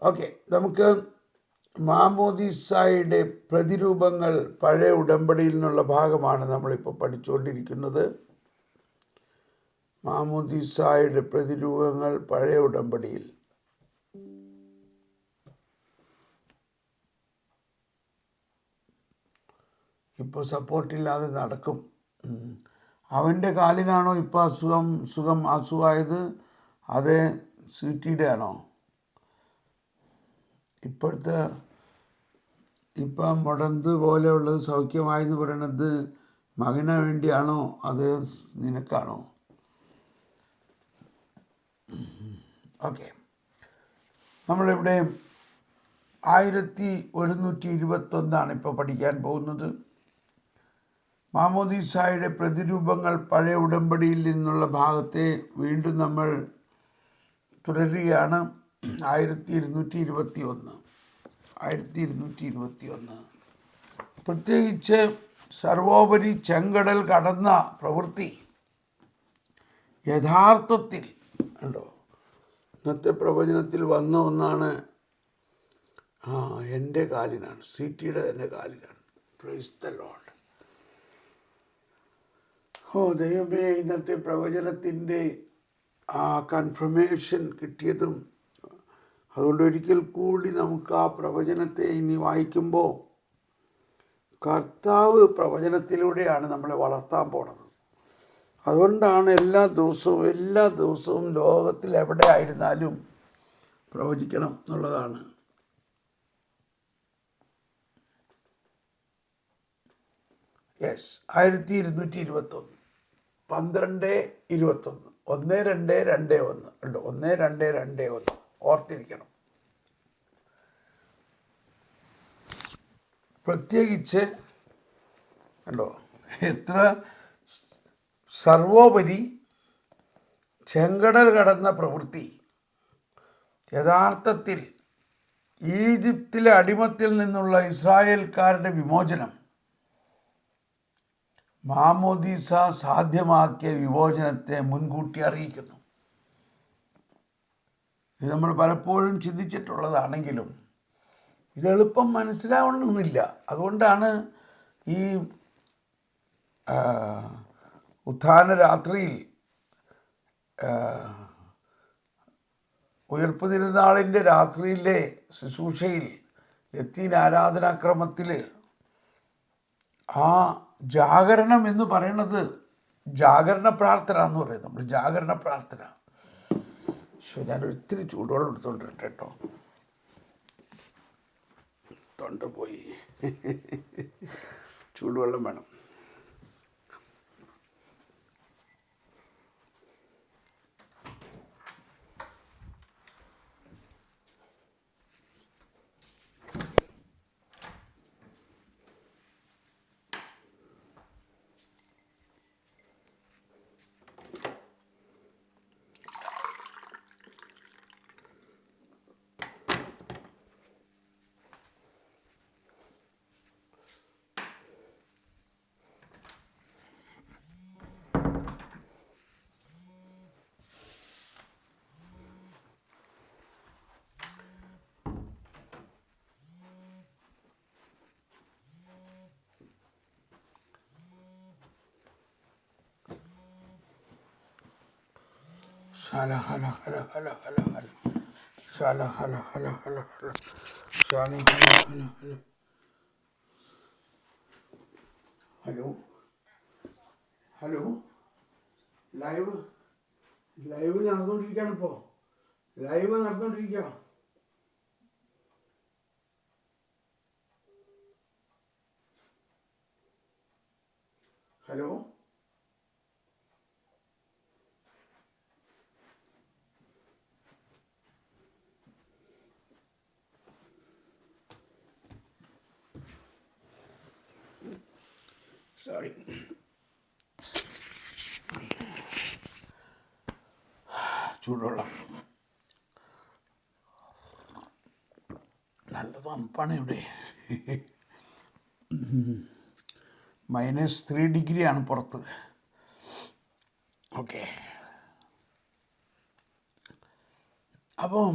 ഓക്കെ, നമുക്ക് മാമോദീസായുടെ പ്രതിരൂപങ്ങൾ പഴയ ഉടമ്പടിയിൽ നിന്നുള്ള ഭാഗമാണ് നമ്മളിപ്പോൾ പഠിച്ചുകൊണ്ടിരിക്കുന്നത്. മാമോദീസായുടെ പ്രതിരൂപങ്ങൾ പഴയ ഉടമ്പടിയിൽ. ഇപ്പോൾ സപ്പോർട്ടില്ലാതെ നടക്കും. അവൻ്റെ കാലിനാണോ ഇപ്പോൾ അസുഖമായത്? അതേ സ്വീറ്റിയുടെ ആണോ? ഇപ്പം മുടന്ത് പോലെയുള്ളത് സൗഖ്യമായെന്ന് പറയണത് മകന് വേണ്ടിയാണോ അത് നിനക്കാണോ? ഓക്കെ, നമ്മളിവിടെ 1121 ഇപ്പോൾ പഠിക്കാൻ പോകുന്നത്. മാമോദീസായുടെ പ്രതിരൂപങ്ങൾ പഴയ ഉടമ്പടിയിൽ നിന്നുള്ള ഭാഗത്തെ വീണ്ടും നമ്മൾ തുടരുകയാണ്. 1221 പ്രത്യേകിച്ച് സർവോപരി ചെങ്കടൽ കടന്ന പ്രവൃത്തി യഥാർത്ഥത്തിൽ ഉണ്ടോ? ഇന്നത്തെ പ്രവചനത്തിൽ വന്ന ഒന്നാണ്. എൻ്റെ കാലിനാണ്, സിറ്റിയുടെ തന്നെ കാലിനാണ്. Price the Lord. ദൈവമേ, ഇന്നത്തെ പ്രവചനത്തിൻ്റെ ആ കൺഫർമേഷൻ കിട്ടിയതും, അതുകൊണ്ട് ഒരിക്കൽ കൂടി നമുക്ക് ആ പ്രവചനത്തെ ഇനി വായിക്കുമ്പോൾ കർത്താവ് പ്രവചനത്തിലൂടെയാണ് നമ്മളെ വളർത്താൻ പോണത്. അതുകൊണ്ടാണ് എല്ലാ ദിവസവും ലോകത്തിൽ എവിടെ ആയിരുന്നാലും പ്രവചിക്കണം എന്നുള്ളതാണ്. യെസ്, 1221 12:21 12:21 ഉണ്ട്. 12:21 ഓർത്തിരിക്കണം. പ്രത്യേകിച്ച് കണ്ടോ, എത്ര സർവോപരി ചെങ്കടൽ കടന്ന പ്രവൃത്തി യഥാർത്ഥത്തിൽ ഈജിപ്തിലെ അടിമത്തിൽ നിന്നുള്ള ഇസ്രായേൽക്കാരുടെ വിമോചനം മാമോദീസ സാധ്യമാക്കിയ വിമോചനത്തെ മുൻകൂട്ടി അറിയിക്കുന്നു. ഇത് നമ്മൾ പലപ്പോഴും ചിന്തിച്ചിട്ടുള്ളതാണെങ്കിലും ഇതെളുപ്പം മനസ്സിലാവണമെന്നില്ല. അതുകൊണ്ടാണ് ഈ ഉത്ഥാന രാത്രിയിൽ ഉയർപ്പ് തിരുനാളിൻ്റെ രാത്രിയിലെ ശുശ്രൂഷയിൽ ലത്തീൻ ആരാധനാക്രമത്തിൽ ആ ജാഗരണം എന്ന് പറയുന്നത് ജാഗരണ പ്രാർത്ഥന എന്ന് പറയുന്നത്. നമ്മൾ ജാഗരണ പ്രാർത്ഥന. ഞാനൊരിത്തിരി ചൂടുവെള്ളം എടുത്തോണ്ടിട്ട് കേട്ടോ, തൊണ്ട പോയി. ചൂടുവെള്ളം വേണം. Shala hala hala hala hala hala. Shala hala hala hala hala. Shala hala hala hala. Hello hello, live നടന്നുകൊണ്ടിരിക്കുകയാണ്. ഇപ്പോൾ ലൈവ് നടന്നുകൊണ്ടിരിക്കുക. Hello, sorry. ചൂടുവെള്ളം. നല്ല തണുപ്പാണ് ഇവിടെ. -3 ഡിഗ്രിയാണ് പുറത്ത്. ഓക്കെ, അപ്പം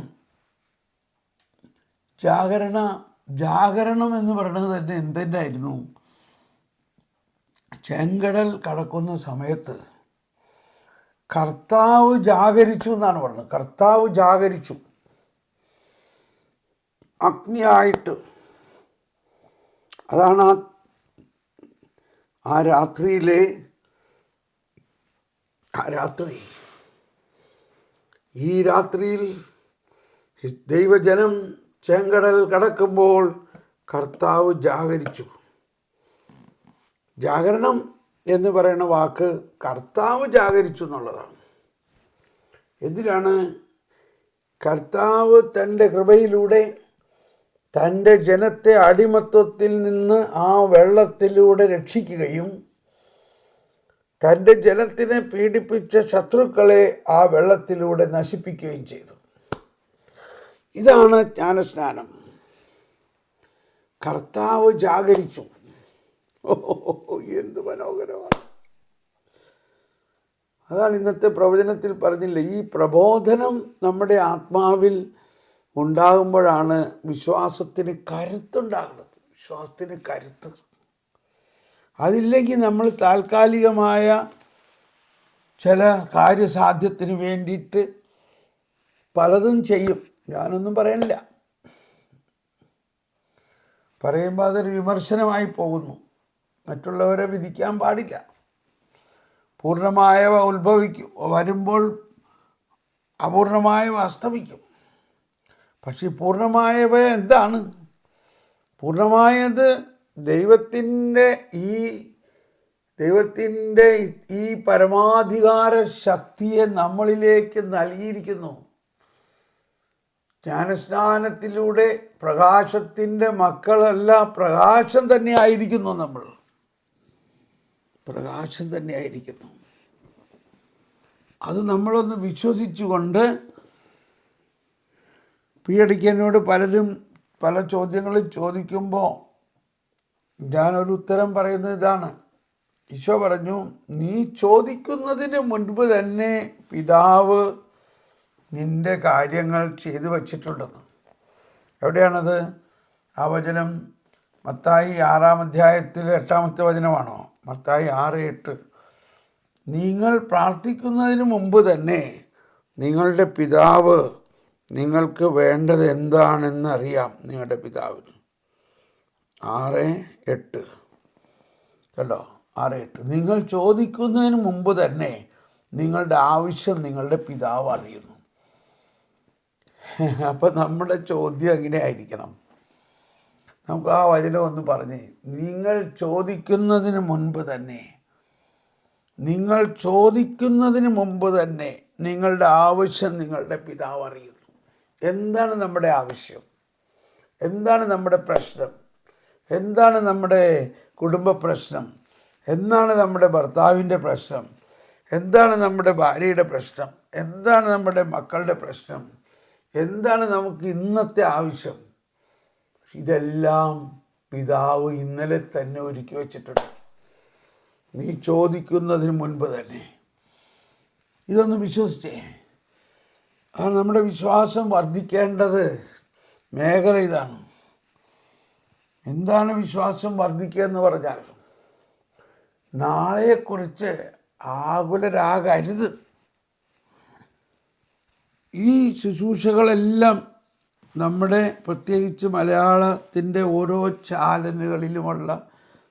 ജാഗരണം എന്ന് പറയുന്നത് തന്നെ എന്തിനായിരുന്നു? ചെങ്കടൽ കടക്കുന്ന സമയത്ത് കർത്താവ് ജാഗരിച്ചു എന്നാണ് പറയുന്നത്. കർത്താവ് ജാഗരിച്ചു അഗ്നിയായിട്ട്. അതാണ് ആ രാത്രിയിലെ രാത്രി. ഈ രാത്രിയിൽ ദൈവജനം ചെങ്കടൽ കടക്കുമ്പോൾ കർത്താവ് ജാഗരിച്ചു. ജാഗരണം എന്ന് പറയുന്ന വാക്ക് കർത്താവ് ജാഗരിച്ചു എന്നുള്ളതാണ്. എന്തിനാണ്? കർത്താവ് തൻ്റെ കൃപയിലൂടെ തൻ്റെ ജനത്തെ അടിമത്വത്തിൽ നിന്ന് ആ വെള്ളത്തിലൂടെ രക്ഷിക്കുകയും തൻ്റെ ജനത്തിനെ പീഡിപ്പിച്ച ശത്രുക്കളെ ആ വെള്ളത്തിലൂടെ നശിപ്പിക്കുകയും ചെയ്തു. ഇതാണ് ജ്ഞാനസ്നാനം. കർത്താവ് ജാഗരിച്ചു. എന്ത് മനോഹരമാണ്! അതാണ് ഇന്നത്തെ പ്രവചനത്തിൽ പറഞ്ഞില്ലേ, ഈ പ്രബോധനം നമ്മുടെ ആത്മാവിൽ ഉണ്ടാകുമ്പോഴാണ് വിശ്വാസത്തിന് കരുത്തുണ്ടാകുന്നത്. വിശ്വാസത്തിന് കരുത്ത്. അതില്ലെങ്കിൽ നമ്മൾ താൽക്കാലികമായ ചില കാര്യസാധ്യത്തിന് വേണ്ടിയിട്ട് പലതും ചെയ്യും. ഞാനൊന്നും പറയണില്ല, പറയുമ്പോൾ അതൊരു വിമർശനമായി പോകുന്നു. മറ്റുള്ളവരെ വിധിക്കാൻ പാടില്ല. പൂർണ്ണമായവ വരുമ്പോൾ അപൂർണമായവ അസ്തമിക്കും. പക്ഷെ പൂർണ്ണമായവ എന്താണ്? പൂർണ്ണമായത് ദൈവത്തിൻ്റെ ഈ പരമാധികാര ശക്തിയെ നമ്മളിലേക്ക് നൽകിയിരിക്കുന്നു. ജ്ഞാനസ്നാനത്തിലൂടെ പ്രകാശത്തിൻ്റെ മക്കളല്ല, പ്രകാശം തന്നെ ആയിരിക്കുന്നു. നമ്മൾ പ്രകാശം തന്നെ ആയിരിക്കുന്നു. അത് നമ്മളൊന്ന് വിശ്വസിച്ചുകൊണ്ട് എന്നോട് പലരും പല ചോദ്യങ്ങളും ചോദിക്കുമ്പോൾ ഞാനൊരു ഉത്തരം പറയുന്നത് ഇതാണ്. ഈശോ പറഞ്ഞു, നീ ചോദിക്കുന്നതിന് മുൻപ് തന്നെ പിതാവ് നിൻ്റെ കാര്യങ്ങൾ ചെയ്തു വച്ചിട്ടുണ്ടെന്ന്. എവിടെയാണത്? ആ വചനം മത്തായി 6-ാം അധ്യായത്തിൽ 8-ാമത്തെ വചനമാണോ? മത്തായി 6:8. നിങ്ങൾ പ്രാർത്ഥിക്കുന്നതിന് മുമ്പ് തന്നെ നിങ്ങളുടെ പിതാവ് നിങ്ങൾക്ക് വേണ്ടത് എന്താണെന്ന് അറിയാം. നിങ്ങളുടെ പിതാവിന് 6:8 കേട്ടോ, 6:8. നിങ്ങൾ ചോദിക്കുന്നതിന് മുമ്പ് തന്നെ നിങ്ങളുടെ ആവശ്യം നിങ്ങളുടെ പിതാവ് അറിയുന്നു. അപ്പം നമ്മുടെ ചോദ്യം എങ്ങനെ ആയിരിക്കണം? നമുക്ക് ആ വചനം ഒന്ന് പറഞ്ഞേ. നിങ്ങൾ ചോദിക്കുന്നതിന് മുൻപ് തന്നെ, നിങ്ങൾ ചോദിക്കുന്നതിന് മുമ്പ് തന്നെ നിങ്ങളുടെ ആവശ്യം നിങ്ങളുടെ പിതാവ് അറിയുന്നു. എന്താണ് നമ്മുടെ ആവശ്യം? എന്താണ് നമ്മുടെ പ്രശ്നം? എന്താണ് നമ്മുടെ കുടുംബ പ്രശ്നം? എന്താണ് നമ്മുടെ ഭർത്താവിൻ്റെ പ്രശ്നം? എന്താണ് നമ്മുടെ ഭാര്യയുടെ പ്രശ്നം? എന്താണ് നമ്മുടെ മക്കളുടെ പ്രശ്നം? എന്താണ് നമുക്ക് ഇന്നത്തെ ആവശ്യം? ഇതെല്ലാം പിതാവ് ഇന്നലെ തന്നെ ഒരുക്കി വച്ചിട്ടുണ്ട്. നീ ചോദിക്കുന്നതിന് മുൻപ് തന്നെ. ഇതൊന്ന് വിശ്വസിച്ചേ. നമ്മുടെ വിശ്വാസം വർദ്ധിക്കേണ്ടത് മേഖല ഇതാണ്. എന്താണ് വിശ്വാസം വർദ്ധിക്കുക എന്ന് പറഞ്ഞാൽ, നാളെക്കുറിച്ച് ആകുലരാകരുത്. ഈ ശുശ്രൂഷകളെല്ലാം നമ്മുടെ പ്രത്യേകിച്ച് മലയാളത്തിൻ്റെ ഓരോ ചാനലുകളിലുമുള്ള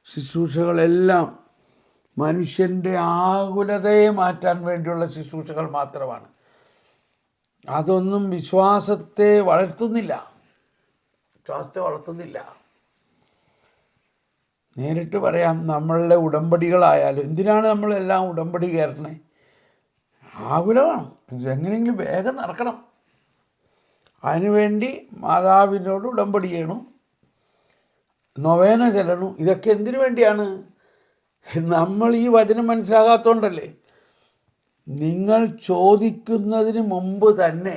ശുശ്രൂഷകളെല്ലാം മനുഷ്യൻ്റെ ആകുലതയെ മാറ്റാൻ വേണ്ടിയുള്ള ശുശ്രൂഷകൾ മാത്രമാണ്. അതൊന്നും വിശ്വാസത്തെ വളർത്തുന്നില്ല. നേരിട്ട് പറയാം, നമ്മളുടെ ഉടമ്പടികളായാലും എന്തിനാണ് നമ്മളെല്ലാം ഉടമ്പടി കയറണേ? ആകുലമാണ്. എങ്ങനെയെങ്കിലും വേഗം നടക്കണം. അതിനുവേണ്ടി മാതാവിനോട് ഉടമ്പടി ചെയ്യണം, നൊവേന ചെല്ലണം. ഇതൊക്കെ എന്തിനു വേണ്ടിയാണ്? നമ്മൾ ഈ വചനം മനസ്സിലാകാത്തതുകൊണ്ടല്ലേ. നിങ്ങൾ ചോദിക്കുന്നതിന് മുമ്പ് തന്നെ,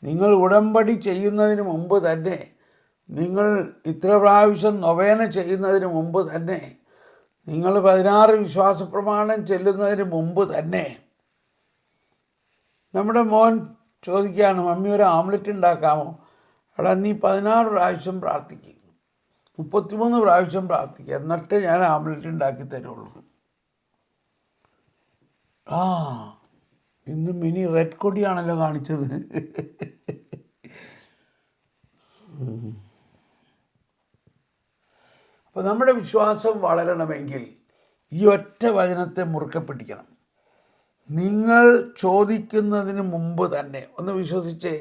നിങ്ങൾ ഉടമ്പടി ചെയ്യുന്നതിന് മുമ്പ് തന്നെ, നിങ്ങൾ ഇത്ര പ്രാവശ്യം നൊവേന ചെയ്യുന്നതിന് മുമ്പ് തന്നെ, നിങ്ങൾ 16 വിശ്വാസ പ്രമാണം ചെല്ലുന്നതിന് മുമ്പ് തന്നെ. നമ്മുടെ മോൻ ചോദിക്കുകയാണ്, മമ്മി ഒരു ആംലെറ്റ് ഉണ്ടാക്കാമോ? എടാ, നീ 16 പ്രാവശ്യം പ്രാർത്ഥിക്കും, 33 പ്രാവശ്യം പ്രാർത്ഥിക്കുക, എന്നിട്ട് ഞാൻ ആംലെറ്റ് ഉണ്ടാക്കി തരുള്ളൂ. ഇന്ന് മിനി റെഡ് കൊടിയാണല്ലോ കാണിച്ചത്. അപ്പോൾ നമ്മുടെ വിശ്വാസം വളരണമെങ്കിൽ ഈ ഒറ്റ വചനത്തെ മുറുക്കെ പിടിക്കണം. നിങ്ങൾ ചോദിക്കുന്നതിന് മുമ്പ് തന്നെ. ഒന്ന് വിശ്വസിച്ചേ.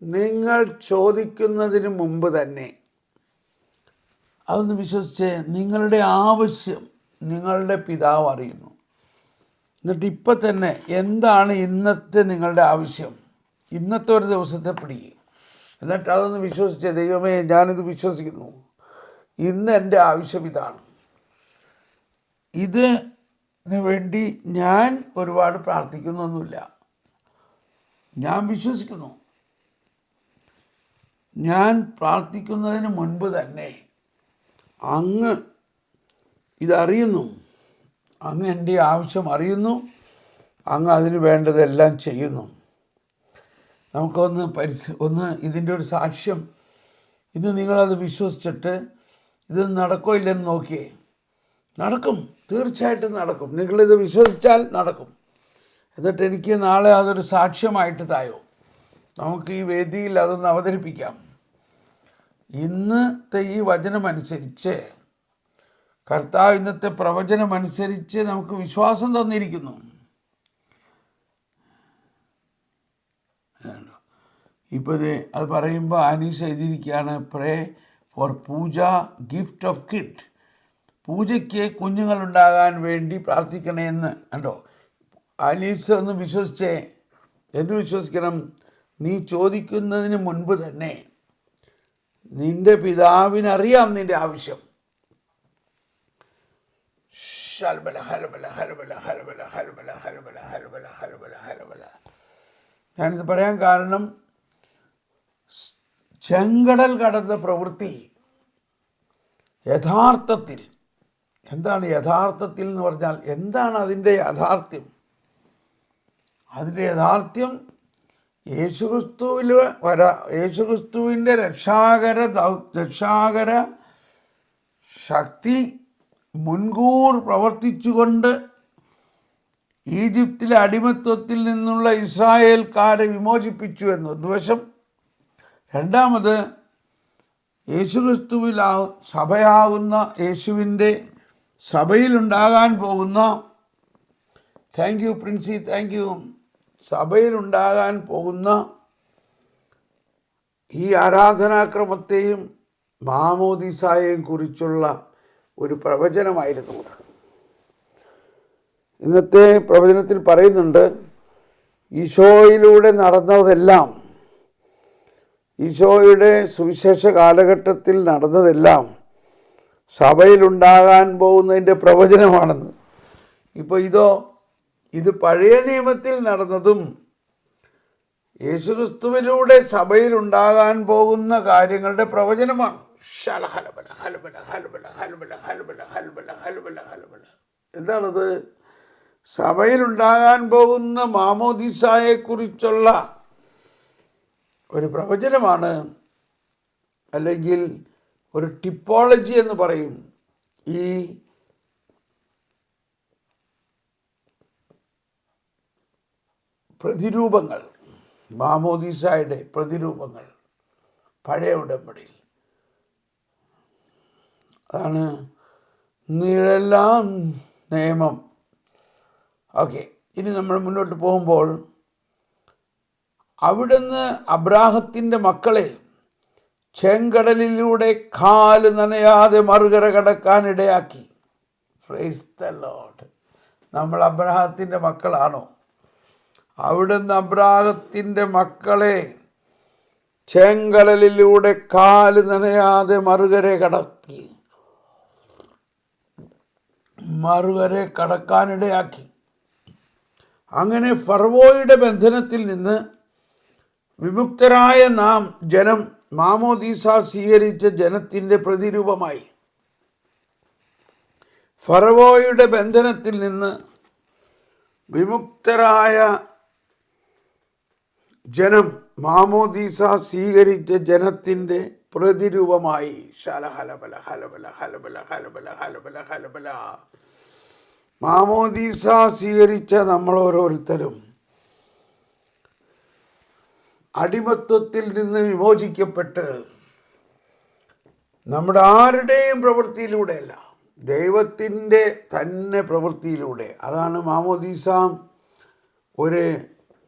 നിങ്ങൾ ചോദിക്കുന്നതിന് മുമ്പ് തന്നെ. അതൊന്ന് വിശ്വസിച്ചേ. നിങ്ങളുടെ ആവശ്യം നിങ്ങളുടെ പിതാവ് അറിയുന്നു. എന്നിട്ട് ഇപ്പം തന്നെ എന്താണ് ഇന്നത്തെ നിങ്ങളുടെ ആവശ്യം? ഇന്നത്തെ ഒരു ദിവസത്തെ പിടിക്കുക. എന്നിട്ട് അതൊന്ന് വിശ്വസിച്ചേ. ദൈവമേ, ഞാനിത് വിശ്വസിക്കുന്നു, ഇന്ന് എൻ്റെ ആവശ്യം ഇതാണ്. ഇതിന് വേണ്ടി ഞാൻ ഒരുപാട് പ്രാർത്ഥിക്കുന്നൊന്നുമില്ല. ഞാൻ വിശ്വസിക്കുന്നു. ഞാൻ പ്രാർത്ഥിക്കുന്നതിന് മുൻപ് തന്നെ അങ്ങ് ഇതറിയുന്നു. അങ്ങ് എൻ്റെ ആവശ്യം അറിയുന്നു. അങ്ങ് അതിന് വേണ്ടതെല്ലാം ചെയ്യുന്നു. നമുക്കൊന്ന് ഇതിൻ്റെ ഒരു സാക്ഷ്യം. ഇത് നിങ്ങളത് വിശ്വസിച്ചിട്ട് ഇത് നടക്കോ ഇല്ലെന്ന് നോക്കിയേ. നടക്കും, തീർച്ചയായിട്ടും നടക്കും. നിങ്ങളിത് വിശ്വസിച്ചാൽ നടക്കും. എന്നിട്ട് എനിക്ക് നാളെ അതൊരു സാക്ഷ്യമായിട്ട് തായോ. നമുക്ക് ഈ വേദിയിൽ അതൊന്ന് അവതരിപ്പിക്കാം. ഇന്നത്തെ ഈ വചനമനുസരിച്ച്, കർത്താവ് ഇന്നത്തെ പ്രവചനമനുസരിച്ച് നമുക്ക് വിശ്വാസം തന്നിരിക്കുന്നു. ഇപ്പോൾ അത് പറയുമ്പോൾ ആനീസ് എഴുതിയിരിക്കുകയാണ്, pray for Pooja gift of kid. പൂജയ്ക്ക് കുഞ്ഞുങ്ങളുണ്ടാകാൻ വേണ്ടി പ്രാർത്ഥിക്കണമെന്ന്. കണ്ടോ, ആനീസ് ഒന്ന് വിശ്വസിച്ചേ. എന്ത് വിശ്വസിക്കണം? നീ ചോദിക്കുന്നതിന് മുൻപ് തന്നെ നിന്റെ പിതാവിനറിയാം നിന്റെ ആവശ്യം. ഞാനിത് പറയാൻ കാരണം, ചെങ്കടൽ കടന്ന പ്രവൃത്തി യഥാർത്ഥത്തിൽ എന്താണ്? യഥാർത്ഥത്തിൽ എന്ന് പറഞ്ഞാൽ എന്താണ് അതിൻ്റെ യാഥാർത്ഥ്യം? അതിൻ്റെ യാഥാർത്ഥ്യം യേശുക്രിസ്തുവിൻ്റെ രക്ഷാകര ശക്തി മുൻകൂർ പ്രവർത്തിച്ചുകൊണ്ട് ഈജിപ്തിലെ അടിമത്വത്തിൽ നിന്നുള്ള ഇസ്രായേൽക്കാരെ വിമോചിപ്പിച്ചു എന്നൊരു വശം. രണ്ടാമത് യേശുക്രിസ്തുവിൽ സഭയാകുന്ന യേശുവിൻ്റെ സഭയിലുണ്ടാകാൻ പോകുന്ന, thank you Princy, thank you, സഭയിലുണ്ടാകാൻ പോകുന്ന ഈ ആരാധനാക്രമത്തെയും മാമോദീസായെയും കുറിച്ചുള്ള ഒരു പ്രവചനമായിരുന്നു അത്. ഇന്നത്തെ പ്രവചനത്തിൽ പറയുന്നുണ്ട്, ഈശോയിലൂടെ നടന്നതെല്ലാം, ഈശോയുടെ സുവിശേഷ കാലഘട്ടത്തിൽ നടന്നതെല്ലാം സഭയിലുണ്ടാകാൻ പോകുന്നതിൻ്റെ പ്രവചനമാണെന്ന്. ഇപ്പോൾ ഇത് പഴയ നിയമത്തിൽ നടന്നതും യേശുക്രിസ്തുവിലൂടെ സഭയിലുണ്ടാകാൻ പോകുന്ന കാര്യങ്ങളുടെ പ്രവചനമാണ്. എന്താണത്? സഭയിലുണ്ടാകാൻ പോകുന്ന മാമോദീസായെക്കുറിച്ചുള്ള ഒരു പ്രവചനമാണ്, അല്ലെങ്കിൽ ഒരു ടിപ്പോളജി എന്ന് പറയും. ഈ പ്രതിരൂപങ്ങൾ, മാമോദീസായുടെ പ്രതിരൂപങ്ങൾ പഴയ ഉടമ്പടിയിൽ. അതാണ് നീളെല്ലാം നിയമം. ഓക്കെ, ഇനി നമ്മൾ മുന്നോട്ട് പോകുമ്പോൾ, അവിടുന്ന് അബ്രാഹത്തിൻ്റെ മക്കളെ ചെങ്കടലിലൂടെ കാല് നനയാതെ മറുകര കടക്കാനിടയാക്കി. Price the Lord. നമ്മൾ അബ്രാഹത്തിൻ്റെ മക്കളാണോ? അവിടുന്ന് അബ്രാഹത്തിൻ്റെ മക്കളെ ചെങ്കടലിലൂടെ കാല് നനയാതെ മറുകര കടക്കാനിടയാക്കി. അങ്ങനെ ഫറവോയുടെ ബന്ധനത്തിൽ നിന്ന് വിമുക്തരായ ജനം മാമോദീസ സ്വീകരിച്ച ജനത്തിൻ്റെ പ്രതിരൂപമായി. ഫറവോയുടെ ബന്ധനത്തിൽ നിന്ന് വിമുക്തരായ ജനം മാമോദീസ സ്വീകരിച്ച ജനത്തിൻ്റെ പ്രതിരൂപമായി. മാമോദീസ സ്വീകരിച്ച നമ്മൾ ഓരോരുത്തരും അടിമത്വത്തിൽ നിന്ന് വിമോചിക്കപ്പെട്ട്, നമ്മുടെ ആരുടെയും പ്രവൃത്തിയിലൂടെയല്ല, ദൈവത്തിൻ്റെ തന്നെ പ്രവൃത്തിയിലൂടെ. അതാണ് മാമോദീസ ഒരു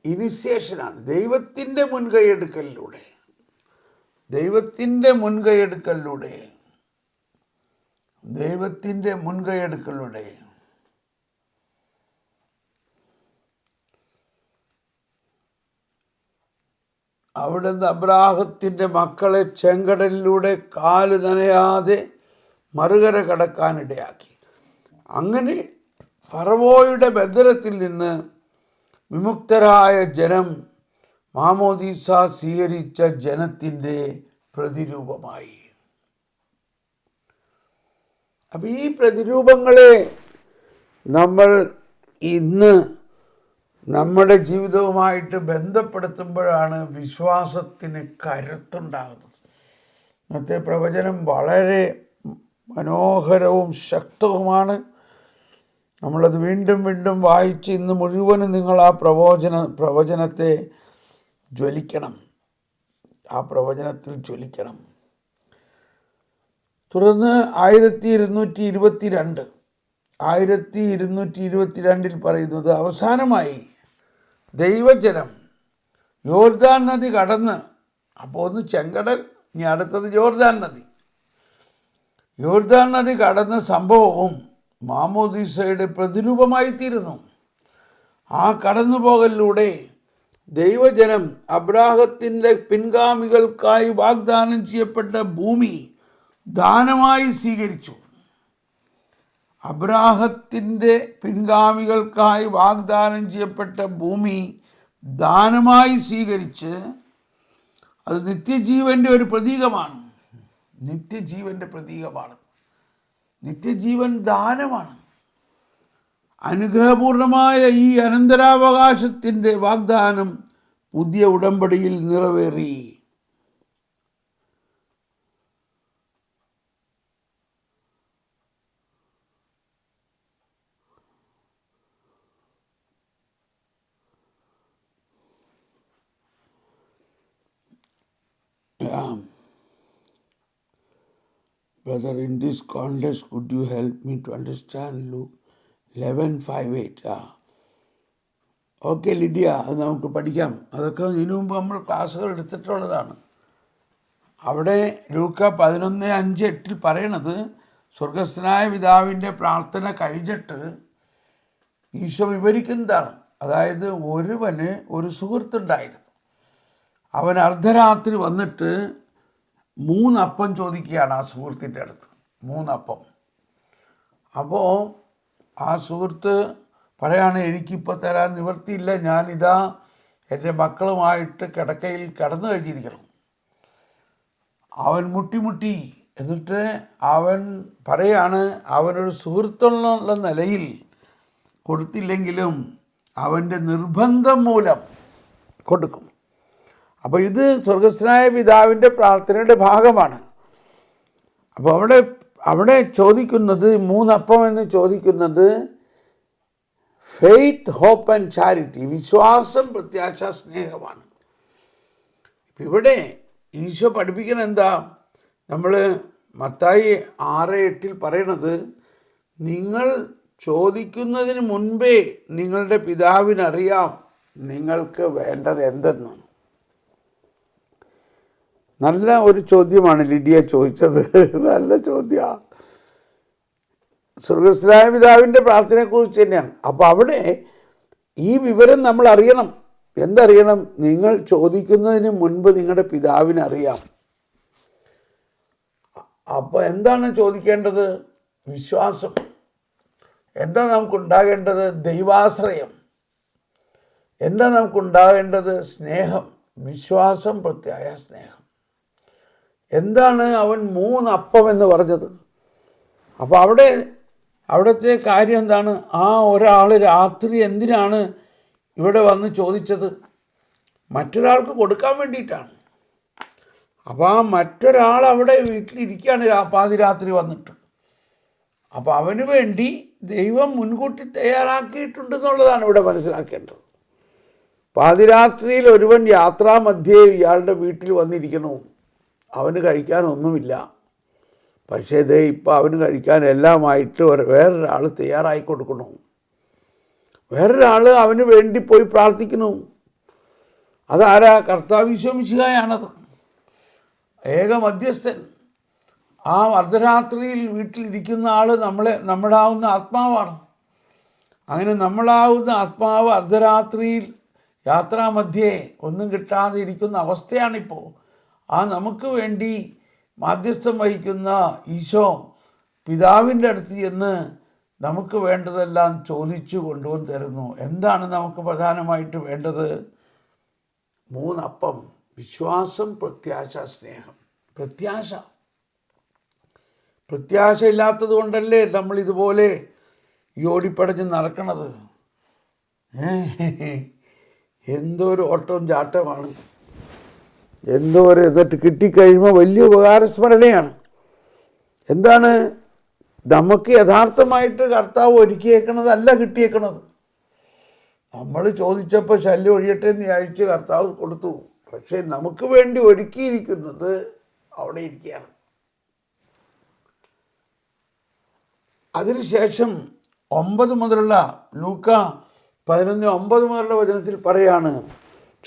ഇനിഷ്യേഷനാണ്. ദൈവത്തിൻ്റെ മുൻകൈയെടുക്കലിലൂടെ അവിടുന്ന് അബ്രാഹത്തിൻ്റെ മക്കളെ ചെങ്കടലിലൂടെ കാല് നനയാതെ മറുകര കടക്കാനിടയാക്കി. അങ്ങനെ ഫറവോയുടെ ബന്ധനത്തിൽ നിന്ന് വിമുക്തരായ ജനം മാമോദീസ സ്വീകരിച്ച ജനത്തിൻ്റെ പ്രതിരൂപമായി. അപ്പം ഈ പ്രതിരൂപങ്ങളെ നമ്മൾ ഇന്ന് നമ്മുടെ ജീവിതവുമായിട്ട് ബന്ധപ്പെടുത്തുമ്പോഴാണ് വിശ്വാസത്തിന് കരുത്തുണ്ടാകുന്നത്. ഇന്നത്തെ പ്രവചനം വളരെ മനോഹരവും ശക്തവുമാണ്. നമ്മളത് വീണ്ടും വീണ്ടും വായിച്ച് ഇന്ന് മുഴുവനും നിങ്ങൾ ആ പ്രവചനത്തെ ജ്വലിക്കണം, ആ പ്രവചനത്തിൽ ജ്വലിക്കണം. തുടർന്ന് 1222 പറയുന്നത്, അവസാനമായി ദൈവജനം യോർദാൻ നദി കടന്ന് അപ്പോൾ ഒന്ന് ചെങ്കടൽ, ഇനി അടുത്തത് യോർദാൻ നദി. യോർദാൻ നദി കടന്ന സംഭവവും മാമോദീസയുടെ പ്രതിരൂപമായി തീരുന്നു. ആ കടന്നുപോകലിലൂടെ ദൈവജനം അബ്രാഹത്തിൻ്റെ പിൻഗാമികൾക്കായി വാഗ്ദാനം ചെയ്യപ്പെട്ട ഭൂമി ദാനമായി സ്വീകരിച്ചു. അബ്രാഹത്തിൻ്റെ പിൻഗാമികൾക്കായി വാഗ്ദാനം ചെയ്യപ്പെട്ട ഭൂമി ദാനമായി സ്വീകരിച്ച് അത് നിത്യജീവൻ്റെ ഒരു പ്രതീകമാണ്. നിത്യജീവൻ്റെ പ്രതീകമാണ്. നിത്യജീവൻ ദാനമാണ്. അനുഗ്രഹപൂർണമായ ഈ അനന്തരാവകാശത്തിൻ്റെ വാഗ്ദാനം പുതിയ ഉടമ്പടിയിൽ നിറവേറി. Brother, in this context, could you help me to understand Luke 11:5-8? Okay Lydia, അത് നമുക്ക് പഠിക്കാം. അതൊക്കെ ഇതിനു മുമ്പ് നമ്മൾ ക്ലാസ്സുകൾ എടുത്തിട്ടുള്ളതാണ്. അവിടെ ലൂക്ക 11:5-8 പറയണത്, സ്വർഗസ്ഥനായ പിതാവിൻ്റെ പ്രാർത്ഥന കഴിഞ്ഞിട്ട് ഈശോ വിവരിക്കുന്നതാണ്. അതായത് ഒരുവന് ഒരു സുഹൃത്തുണ്ടായിരുന്നു. അവൻ അർദ്ധരാത്രി വന്നിട്ട് 3 അപ്പം ചോദിക്കുകയാണ് ആ സുഹൃത്തിൻ്റെ അടുത്ത്. 3 അപ്പം. അപ്പോൾ ആ സുഹൃത്ത് പറയാണ്, എനിക്കിപ്പോൾ തരാൻ നിവൃത്തിയില്ല, ഞാനിതാ എൻ്റെ മക്കളുമായിട്ട് കിടക്കയിൽ കിടന്നു കഴിഞ്ഞിരിക്കണം. അവൻ മുട്ടി എന്നിട്ട് അവൻ പറയാണ്, അവനൊരു സുഹൃത്തുള്ള നിലയിൽ കൊടുത്തില്ലെങ്കിലും അവൻ്റെ നിർബന്ധം മൂലം കൊടുക്കും. അപ്പോൾ ഇത് സ്വർഗസ്ഥനായ പിതാവിൻ്റെ പ്രാർത്ഥനയുടെ ഭാഗമാണ്. അപ്പോൾ അവിടെ ചോദിക്കുന്നത് 3 അപ്പം എന്ന് ചോദിക്കുന്നത് ഫെയ്ത്ത്, ഹോപ്പ് ആൻഡ് ചാരിറ്റി, വിശ്വാസം, പ്രത്യാശ, സ്നേഹമാണ്. ഇവിടെ ഈശോ പഠിപ്പിക്കുന്ന എന്താ? നമ്മൾ മത്തായി 6:8 പറയണത്, നിങ്ങൾ ചോദിക്കുന്നതിന് മുൻപേ നിങ്ങളുടെ പിതാവിനറിയാം നിങ്ങൾക്ക് വേണ്ടത് എന്തെന്നാണ്. നല്ല ഒരു ചോദ്യമാണ് ലിഡിയ ചോദിച്ചത്. നല്ല ചോദ്യമാണ്. സ്വർഗസ്ഥനായ പിതാവിൻ്റെ പ്രാർത്ഥനയെക്കുറിച്ച് തന്നെയാണ്. അപ്പോൾ അവിടെ ഈ വിവരം നമ്മൾ അറിയണം. എന്തറിയണം? നിങ്ങൾ ചോദിക്കുന്നതിന് മുൻപ് നിങ്ങളുടെ പിതാവിനറിയാം. അപ്പോൾ എന്താണ് ചോദിക്കേണ്ടത്? വിശ്വാസം. എന്താ നമുക്കുണ്ടാകേണ്ടത്? ദൈവാശ്രയം. എന്താ നമുക്കുണ്ടാകേണ്ടത്? സ്നേഹം. വിശ്വാസം, പ്രത്യായ സ്നേഹം. എന്താണ് അവൻ 3 അപ്പം എന്ന് പറഞ്ഞത്? അപ്പോൾ അവിടുത്തെ കാര്യം എന്താണ്? ആ ഒരാൾ രാത്രി എന്തിനാണ് ഇവിടെ വന്ന് ചോദിച്ചത്? മറ്റൊരാൾക്ക് കൊടുക്കാൻ വേണ്ടിയിട്ടാണ്. അപ്പോൾ ആ മറ്റൊരാൾ അവിടെ വീട്ടിലിരിക്കുകയാണ് പാതിരാത്രി വന്നിട്ട്. അപ്പോൾ അവന് വേണ്ടി ദൈവം മുൻകൂട്ടി തയ്യാറാക്കിയിട്ടുണ്ടെന്നുള്ളതാണ് ഇവിടെ മനസ്സിലാക്കേണ്ടത്. പാതിരാത്രിയിൽ ഒരുവൻ യാത്രാമധ്യേ ഇയാളുടെ വീട്ടിൽ വന്നിരിക്കണു. അവന് കഴിക്കാനൊന്നുമില്ല. പക്ഷേ ഇപ്പോൾ അവന് കഴിക്കാൻ എല്ലാമായിട്ട് വേറൊരാൾ തയ്യാറായി കൊടുക്കണു. വേറൊരാൾ അവന് വേണ്ടി പോയി പ്രാർത്ഥിക്കുന്നു. അതാരാ? കർത്താവ് ഈശോ മിശിഹായാണത്. ഏക മധ്യസ്ഥൻ. ആ അർദ്ധരാത്രിയിൽ വീട്ടിലിരിക്കുന്ന ആൾ നമ്മളാവുന്ന ആത്മാവാണ്. അങ്ങനെ നമ്മളാവുന്ന ആത്മാവ് അർദ്ധരാത്രിയിൽ യാത്രാമധ്യേ ഒന്നും കിട്ടാതെ ഇരിക്കുന്ന അവസ്ഥയാണിപ്പോൾ. ആ നമുക്ക് വേണ്ടി മാധ്യസ്ഥം വഹിക്കുന്ന ഈശോ പിതാവിൻ്റെ അടുത്ത് ചെന്ന് നമുക്ക് വേണ്ടതെല്ലാം ചോദിച്ചു കൊണ്ടുവന്ന് തരുന്നു. എന്താണ് നമുക്ക് പ്രധാനമായിട്ട് വേണ്ടത്? 3 അപ്പം. വിശ്വാസം, പ്രത്യാശ, സ്നേഹം. പ്രത്യാശ ഇല്ലാത്തത് കൊണ്ടല്ലേ നമ്മൾ ഇതുപോലെ ഓടിപ്പടഞ്ഞ് നടക്കണത്. എന്തോ ഒരു ഓട്ടവും ചാട്ടമാണ്. എന്തോ ഒരു എന്നിട്ട് കിട്ടിക്കഴിയുമ്പോൾ വലിയ ഉപകാരസ്മരണയാണ്. എന്താണ്? നമുക്ക് യഥാർത്ഥമായിട്ട് കർത്താവ് ഒരുക്കിയേക്കണതല്ല കിട്ടിയേക്കണത്. നമ്മൾ ചോദിച്ചപ്പോൾ ശല്യം ഒഴിയട്ടെ എന്ന് വിചാരിച്ച് കർത്താവ് കൊടുത്തു. പക്ഷേ നമുക്ക് വേണ്ടി ഒരുക്കിയിരിക്കുന്നത് അവിടെ ഇരിക്കുകയാണ്. അതിനുശേഷം 9 മുതലുള്ള ലൂക്ക 11:9 മുതലുള്ള വചനത്തിൽ പറയാണ്,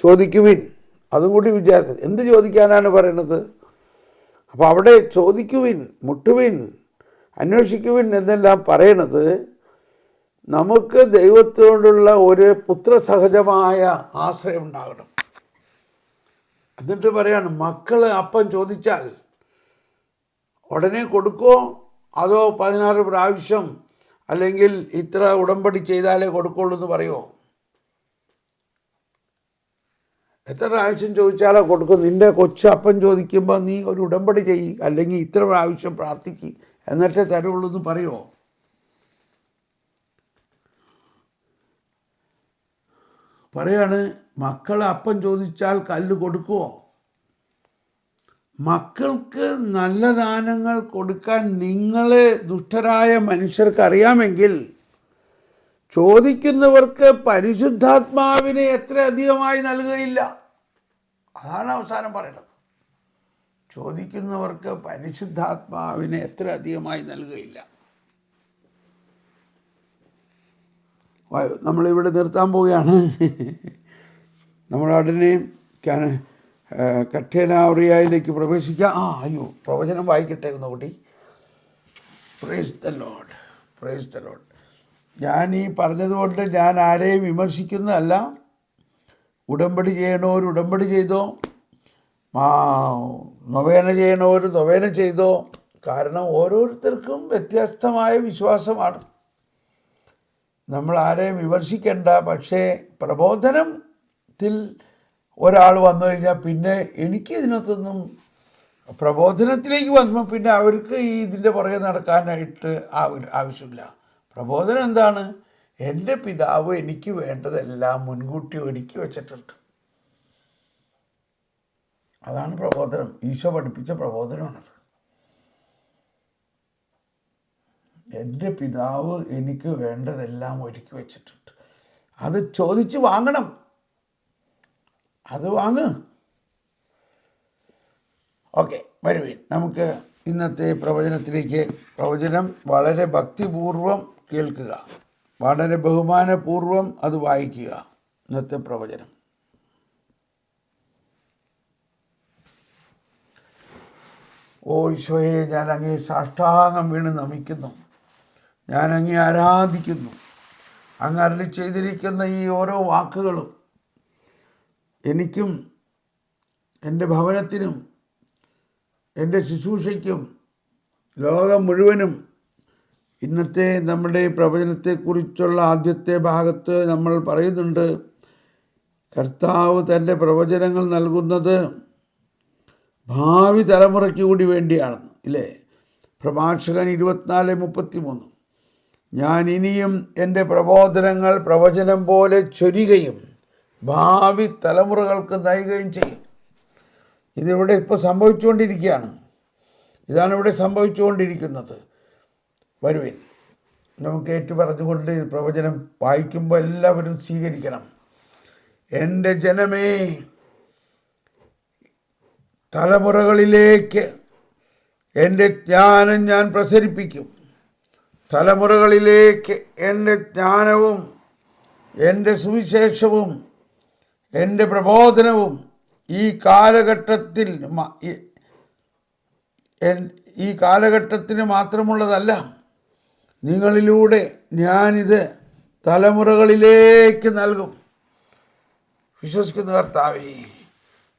ചോദിക്കുവിൻ അതും കൂടി വിചാരിച്ചു. എന്ത് ചോദിക്കാനാണ് പറയണത്? അപ്പോൾ അവിടെ ചോദിക്കുവിൻ, മുട്ടുവിൻ, അന്വേഷിക്കുവിൻ എന്നെല്ലാം പറയണത് നമുക്ക് ദൈവത്തോടുള്ള ഒരു പുത്രസഹജമായ ആശ്രയം ഉണ്ടാകണം. എന്നിട്ട് പറയാണ്, മക്കൾ അപ്പം ചോദിച്ചാൽ ഉടനെ കൊടുക്കുമോ, അതോ 16 പ്രാവശ്യം അല്ലെങ്കിൽ ഇത്ര ഉടമ്പടി ചെയ്താലേ കൊടുക്കുള്ളൂ എന്ന് പറയുമോ? എത്ര പ്രാവശ്യം ചോദിച്ചാലോ കൊടുക്കും? നിൻ്റെ കൊച്ചു അപ്പം ചോദിക്കുമ്പോൾ നീ ഒരു ഉടമ്പടി ചെയ്യ്, അല്ലെങ്കിൽ ഇത്ര പ്രാവശ്യം പ്രാർത്ഥിക്കുക, എന്നിട്ടേ തരുള്ളൂ എന്ന് പറയുമോ? പറയാണ്, മക്കൾ അപ്പം ചോദിച്ചാൽ കല്ല് കൊടുക്കുമോ? മക്കൾക്ക് നല്ല ദാനങ്ങൾ കൊടുക്കാൻ നിങ്ങളെ ദുഷ്ടരായ മനുഷ്യർക്ക് അറിയാമെങ്കിൽ ചോദിക്കുന്നവർക്ക് പരിശുദ്ധാത്മാവിനെ എത്ര അധികമായി നൽകുകയില്ല. അതാണ് അവസാനം പറയുന്നത്. ചോദിക്കുന്നവർക്ക് പരിശുദ്ധാത്മാവിനെ എത്ര അധികമായി നൽകുകയില്ല. നമ്മളിവിടെ നിർത്താൻ പോവുകയാണ്. നമ്മൾ ഉടനെ കറ്റേനാവറിയയിലേക്ക് പ്രവേശിക്കാം. അയ്യോ, പ്രവചനം വായിക്കട്ടെ ഒന്ന് കൂട്ടി. Price the Lord, price the Lord. ഞാൻ ഈ പറഞ്ഞതുകൊണ്ട് ഞാൻ ആരെയും വിമർശിക്കുന്നതല്ല. ഉടമ്പടി ചെയ്യണവർ ഉടമ്പടി ചെയ്തോ, നൊവേന ചെയ്യണവർ നൊവേന ചെയ്തോ. കാരണം ഓരോരുത്തർക്കും വ്യത്യസ്തമായ വിശ്വാസമാണ്. നമ്മൾ ആരെയും വിമർശിക്കേണ്ട. പക്ഷേ പ്രബോധനത്തിൽ ഒരാൾ വന്നു കഴിഞ്ഞാൽ പിന്നെ എനിക്ക് ഇതിനകത്തൊന്നും, പ്രബോധനത്തിലേക്ക് വന്നപ്പോൾ പിന്നെ അവർക്ക് ഇതിൻ്റെ പുറകെ നടക്കാനായിട്ട് ആവശ്യമില്ല. പ്രബോധനം എന്താണ്? എൻ്റെ പിതാവ് എനിക്ക് വേണ്ടതെല്ലാം മുൻകൂട്ടി ഒരുക്കി വച്ചിട്ടുണ്ട്. അതാണ് പ്രബോധനം. ഈശോ പഠിപ്പിച്ച പ്രബോധനമാണത്. എൻ്റെ പിതാവ് എനിക്ക് വേണ്ടതെല്ലാം ഒരുക്കി വച്ചിട്ടുണ്ട്. അത് ചോദിച്ച് വാങ്ങണം. അത് വാങ്ങ്. ഓക്കെ, വരുവീൻ. നമുക്ക് ഇന്നത്തെ പ്രവചനത്തിലേക്ക്. പ്രവചനം വളരെ ഭക്തിപൂർവം കേൾക്കുക, വളരെ ബഹുമാനപൂർവം അത് വായിക്കുക. ഇന്നത്തെ പ്രവചനം. ഓ ഈശോയെ, ഞാൻ അങ്ങേ സാഷ്ടാംഗം വീണ് നമിക്കുന്നു. ഞാൻ അങ്ങേ ആരാധിക്കുന്നു. അങ്ങ് അരുളി ചെയ്തിരിക്കുന്ന ഈ ഓരോ വാക്കുകളും എനിക്കും എൻ്റെ ഭവനത്തിനും എൻ്റെ ശുശ്രൂഷയ്ക്കും ലോകം മുഴുവനും. ഇന്നത്തെ നമ്മുടെ പ്രവചനത്തെക്കുറിച്ചുള്ള ആദ്യത്തെ ഭാഗത്ത് നമ്മൾ പറയുന്നുണ്ട്, കർത്താവ് തൻ്റെ പ്രവചനങ്ങൾ നൽകുന്നത് ഭാവി തലമുറയ്ക്ക് കൂടി വേണ്ടിയാണെന്ന്, ഇല്ലേ? പ്രഭാഷകൻ 24:33. ഞാൻ ഇനിയും എൻ്റെ പ്രബോധനങ്ങൾ പ്രവചനം പോലെ ചൊരികയും ഭാവി തലമുറകൾക്ക് നൽകുകയും ചെയ്യും. ഇതിവിടെ ഇപ്പോൾ സംഭവിച്ചുകൊണ്ടിരിക്കുകയാണ്. ഇതാണ് ഇവിടെ സംഭവിച്ചുകൊണ്ടിരിക്കുന്നത്. വരുവിൻ, നമുക്ക് ഏറ്റു പറഞ്ഞുകൊണ്ട് പ്രവചനം വായിക്കുമ്പോൾ എല്ലാവരും സ്വീകരിക്കണം. എൻ്റെ ജനമേ, തലമുറകളിലേക്ക് എൻ്റെ ജ്ഞാനം ഞാൻ പ്രസരിപ്പിക്കും. തലമുറകളിലേക്ക് എൻ്റെ ജ്ഞാനവും എൻ്റെ സുവിശേഷവും എൻ്റെ പ്രബോധനവും ഈ കാലഘട്ടത്തിന് മാത്രമുള്ളതല്ല. നിങ്ങളിലൂടെ ഞാനിത് തലമുറകളിലേക്ക് നൽകും. വിശ്വസിക്കുന്ന കർത്താവേ,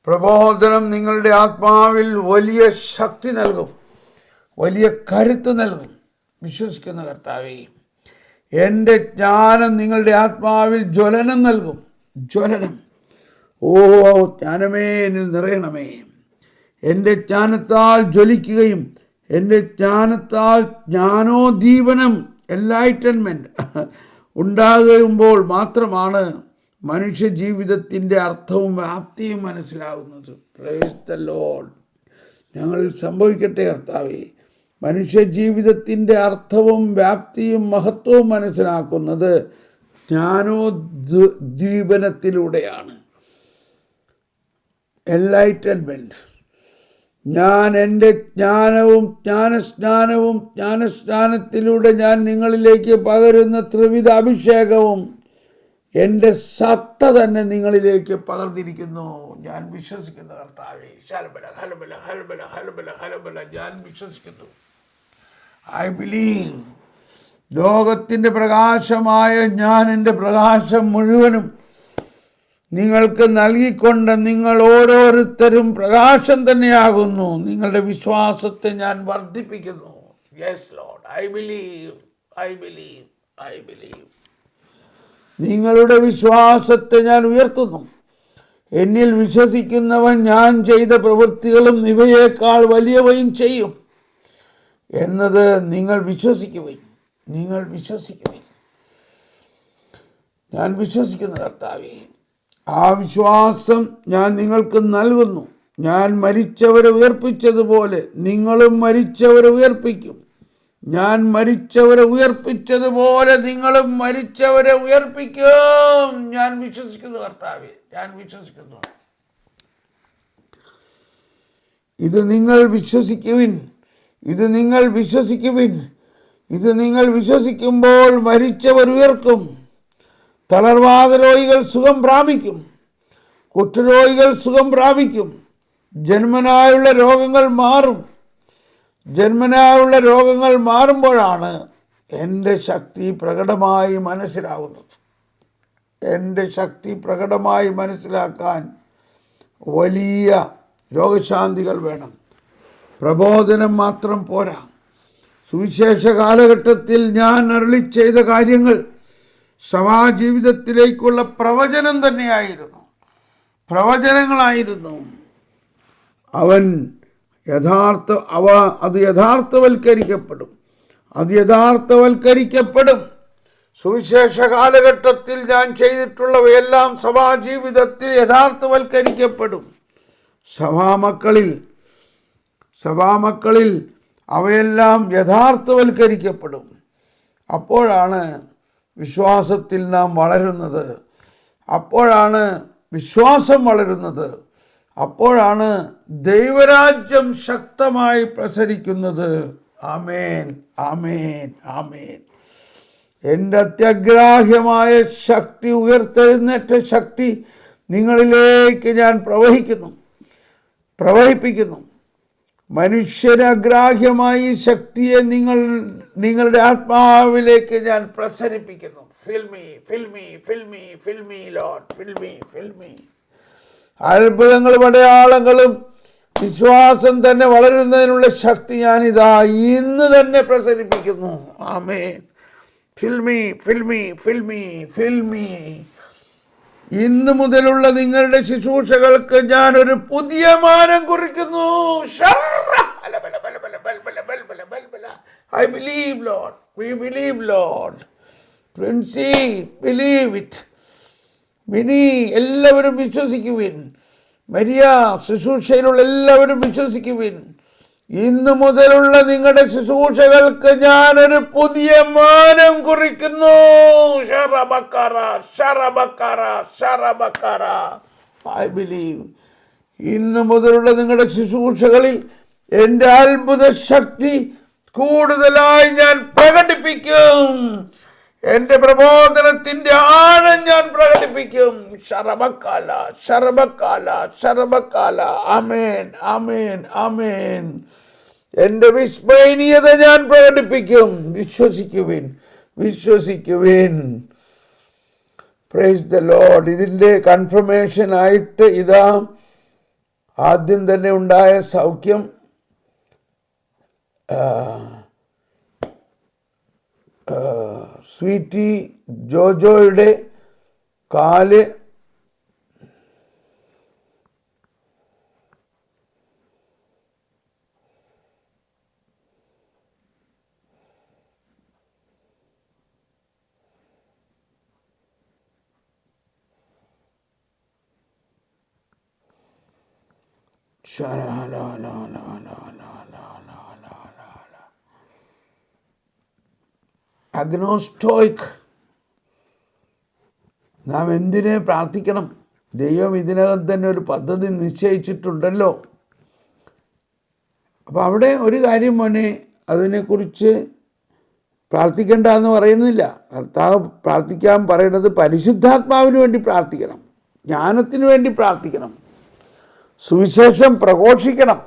പ്രബോധനം നിങ്ങളുടെ ആത്മാവിൽ വലിയ ശക്തി നൽകും, വലിയ കരുത്ത് നൽകും. വിശ്വസിക്കുന്ന കർത്താവേ, എൻ്റെ ജ്ഞാനം നിങ്ങളുടെ ആത്മാവിൽ ജ്വലനം നൽകും. ജ്വലനം. ഓ ജ്ഞാനമേ, എന്നിൽ നിറയണമേ. എൻ്റെ ജ്ഞാനത്താൽ ജ്വലിക്കുകയും എൻ്റെ ജ്ഞാനത്താൽ ജ്ഞാനോദ്ദീപനം, എൻലൈറ്റൻമെൻറ്റ് ഉണ്ടാകുമ്പോൾ മാത്രമാണ് മനുഷ്യ ജീവിതത്തിൻ്റെ അർത്ഥവും വ്യാപ്തിയും മനസ്സിലാകുന്നത്. Price the Lord. ഞങ്ങൾ സംഭവിക്കട്ടെ കർത്താവേ. മനുഷ്യ ജീവിതത്തിൻ്റെ അർത്ഥവും വ്യാപ്തിയും മഹത്വവും മനസ്സിലാക്കുന്നത് ജ്ഞാനോദ്ദീപനത്തിലൂടെയാണ്. എൻലൈറ്റൻമെൻറ്റ്. ഞാൻ എൻ്റെ ജ്ഞാനസ്നാനത്തിലൂടെ ഞാൻ നിങ്ങളിലേക്ക് പകരുന്ന ത്രിവിധ അഭിഷേകവും എൻ്റെ സത്ത തന്നെ നിങ്ങളിലേക്ക് പകർന്നിരിക്കുന്നു. ഞാൻ വിശ്വസിക്കുന്നു കർത്താവേ. ഹലബല ഹലബല ഹലബല ഹലബല ഹലബല. ഞാൻ വിശ്വസിക്കുന്നു. I believe. ലോകത്തിൻ്റെ പ്രകാശമായ ഞാൻ എൻ്റെ പ്രകാശം മുഴുവനും നിങ്ങൾക്ക് നൽകിക്കൊണ്ട് നിങ്ങൾ ഓരോരുത്തരും പ്രകാശം തന്നെയാകുന്നു. നിങ്ങളുടെ വിശ്വാസത്തെ ഞാൻ വർദ്ധിപ്പിക്കുന്നു. Yes Lord, I believe, I believe, I believe. നിങ്ങളുടെ വിശ്വാസത്തെ ഞാൻ ഉയർത്തുന്നു. എന്നിൽ വിശ്വസിക്കുന്നവൻ ഞാൻ ചെയ്ത പ്രവൃത്തികളും ഇവയേക്കാൾ വലിയവയും ചെയ്യും എന്നത് നിങ്ങൾ വിശ്വസിക്കുവിൻ. നിങ്ങൾ വിശ്വസിക്കുവിൻ. ഞാൻ വിശ്വസിക്കുന്നു കർത്താവേ. ആ വിശ്വാസം ഞാൻ നിങ്ങൾക്ക് നൽകുന്നു. ഞാൻ മരിച്ചവരെ ഉയർപ്പിച്ചതുപോലെ നിങ്ങളും മരിച്ചവരെ ഉയർപ്പിക്കും. ഞാൻ മരിച്ചവരെ ഉയർപ്പിച്ചതുപോലെ നിങ്ങളും മരിച്ചവരെ ഉയർപ്പിക്കും. ഞാൻ വിശ്വസിക്കുന്നു കർത്താവേ. ഞാൻ വിശ്വസിക്കുന്നു. ഇത് നിങ്ങൾ വിശ്വസിക്കുവിൻ. ഇത് നിങ്ങൾ വിശ്വസിക്കുവിൻ. ഇത് നിങ്ങൾ വിശ്വസിക്കുമ്പോൾ മരിച്ചവർ ഉയർക്കും. തളർവാദ രോഗികൾ സുഖം പ്രാപിക്കും. കുഷ്ഠരോഗികൾ സുഖം പ്രാപിക്കും. ജന്മനായുള്ള രോഗങ്ങൾ മാറും. ജന്മനായുള്ള രോഗങ്ങൾ മാറുമ്പോഴാണ് എൻ്റെ ശക്തി പ്രകടമായി മനസ്സിലാകുന്നത്. എൻ്റെ ശക്തി പ്രകടമായി മനസ്സിലാക്കാൻ വലിയ രോഗശാന്തികൾ വേണം. പ്രബോധനം മാത്രം പോരാ. സുവിശേഷ കാലഘട്ടത്തിൽ ഞാൻ അരുളി ചെയ്ത കാര്യങ്ങൾ സഭാജീവിതത്തിലേക്കുള്ള പ്രവചനം തന്നെയായിരുന്നു. പ്രവചനങ്ങളായിരുന്നു. അത് യഥാർത്ഥവൽക്കരിക്കപ്പെടും. അത് യഥാർത്ഥവൽക്കരിക്കപ്പെടും. സുവിശേഷ കാലഘട്ടത്തിൽ ഞാൻ ചെയ്തിട്ടുള്ളവയെല്ലാം സഭാജീവിതത്തിൽ യഥാർത്ഥവൽക്കരിക്കപ്പെടും. സഭാമക്കളിൽ അവയെല്ലാം യഥാർത്ഥവൽക്കരിക്കപ്പെടും. അപ്പോഴാണ് വിശ്വാസത്തിൽ നാം വളരുന്നത്. അപ്പോഴാണ് വിശ്വാസം വളരുന്നത്. അപ്പോഴാണ് ദൈവരാജ്യം ശക്തമായി പ്രസരിക്കുന്നത്. ആമേൻ, ആമേൻ, ആമേൻ. എൻ്റെ അത്യഗ്രാഹ്യമായ ശക്തി, ഉയർത്തെഴുന്നേറ്റ ശക്തി നിങ്ങളിലേക്ക് ഞാൻ പ്രവഹിപ്പിക്കുന്നു. മനുഷ്യരഗ്രാഹ്യമായി ശക്തിയെ നിങ്ങളുടെ ആത്മാവിലേക്ക് ഞാൻ പ്രസരിപ്പിക്കുന്നു. Fill me, fill me, fill me, fill me lord, fill me, fill me. അത്ഭുതങ്ങളും അടയാളങ്ങളും വിശ്വാസം തന്നെ വളരുന്നതിനുള്ള ശക്തി ഞാനിതാ ഇന്ന് തന്നെ പ്രസരിപ്പിക്കുന്നു. ആമേൻ. Fill me, fill me, fill me, fill me. ഇന്ന് മുതലുള്ള നിങ്ങളുടെ ശുശ്രൂഷകൾക്ക് ഞാൻ ഒരു പുതിയ മാനം കുറിക്കുന്നു. I believe, Lord. We believe, Lord. Princey, believe it. Mini, എല്ലാവരും വിശ്വസിക്കുവിൻ. മരിയ, ശുശ്രൂഷയിലുള്ള എല്ലാവരും വിശ്വസിക്കുവിൻ. ഇന്ന് മുതലുള്ള നിങ്ങളുടെ ശുശ്രൂഷകൾക്ക് ഞാനൊരു പുതിയ മാനം കുറിക്കുന്നു. ശറബക്കറ, ശറബക്കറ, ശറബക്കറ. I believe. ഇന്ന് മുതലുള്ള നിങ്ങളുടെ ശുശ്രൂഷകളിൽ എൻ്റെ അത്ഭുത ശക്തി കൂടുതലായി ഞാൻ പ്രകടിപ്പിക്കും. എൻ്റെ പ്രബോധനത്തിൻ്റെ ആഴം ഞാൻ പ്രകടിപ്പിക്കും. ശറബക്കാല, ശറബക്കാല, ശറബക്കാല. ആമേൻ, ആമേൻ, ആമേൻ. എൻ്റെ വിസ്മയനീയത ഞാൻ പ്രകടിപ്പിക്കും. വിശ്വസിക്കുവിൻ, വിശ്വസിക്കുവിൻ. Praise the lord. ഇതിൻ്റെ കൺഫർമേഷൻ ആയിട്ട് ഇതാ ആദ്യം തന്നെ ഉണ്ടായ സൗഖ്യം സ്വീറ്റി ജോജോയുടെ കാല് അഗ്നോസ്റ്റോയിക്. നാം എന്തിനെ പ്രാർത്ഥിക്കണം? ദൈവം ഇതിനകം തന്നെ ഒരു പദ്ധതി നിശ്ചയിച്ചിട്ടുണ്ടല്ലോ. അപ്പോൾ അവിടെ ഒരു കാര്യം മോനെ, അതിനെക്കുറിച്ച് പ്രാർത്ഥിക്കണ്ട എന്ന് പറയുന്നില്ല. കർത്താവ് പ്രാർത്ഥിക്കാൻ പറയുന്നത് പരിശുദ്ധാത്മാവിന് വേണ്ടി പ്രാർത്ഥിക്കണം, ജ്ഞാനത്തിന് വേണ്ടി പ്രാർത്ഥിക്കണം, സുവിശേഷം പ്രഘോഷിക്കണം.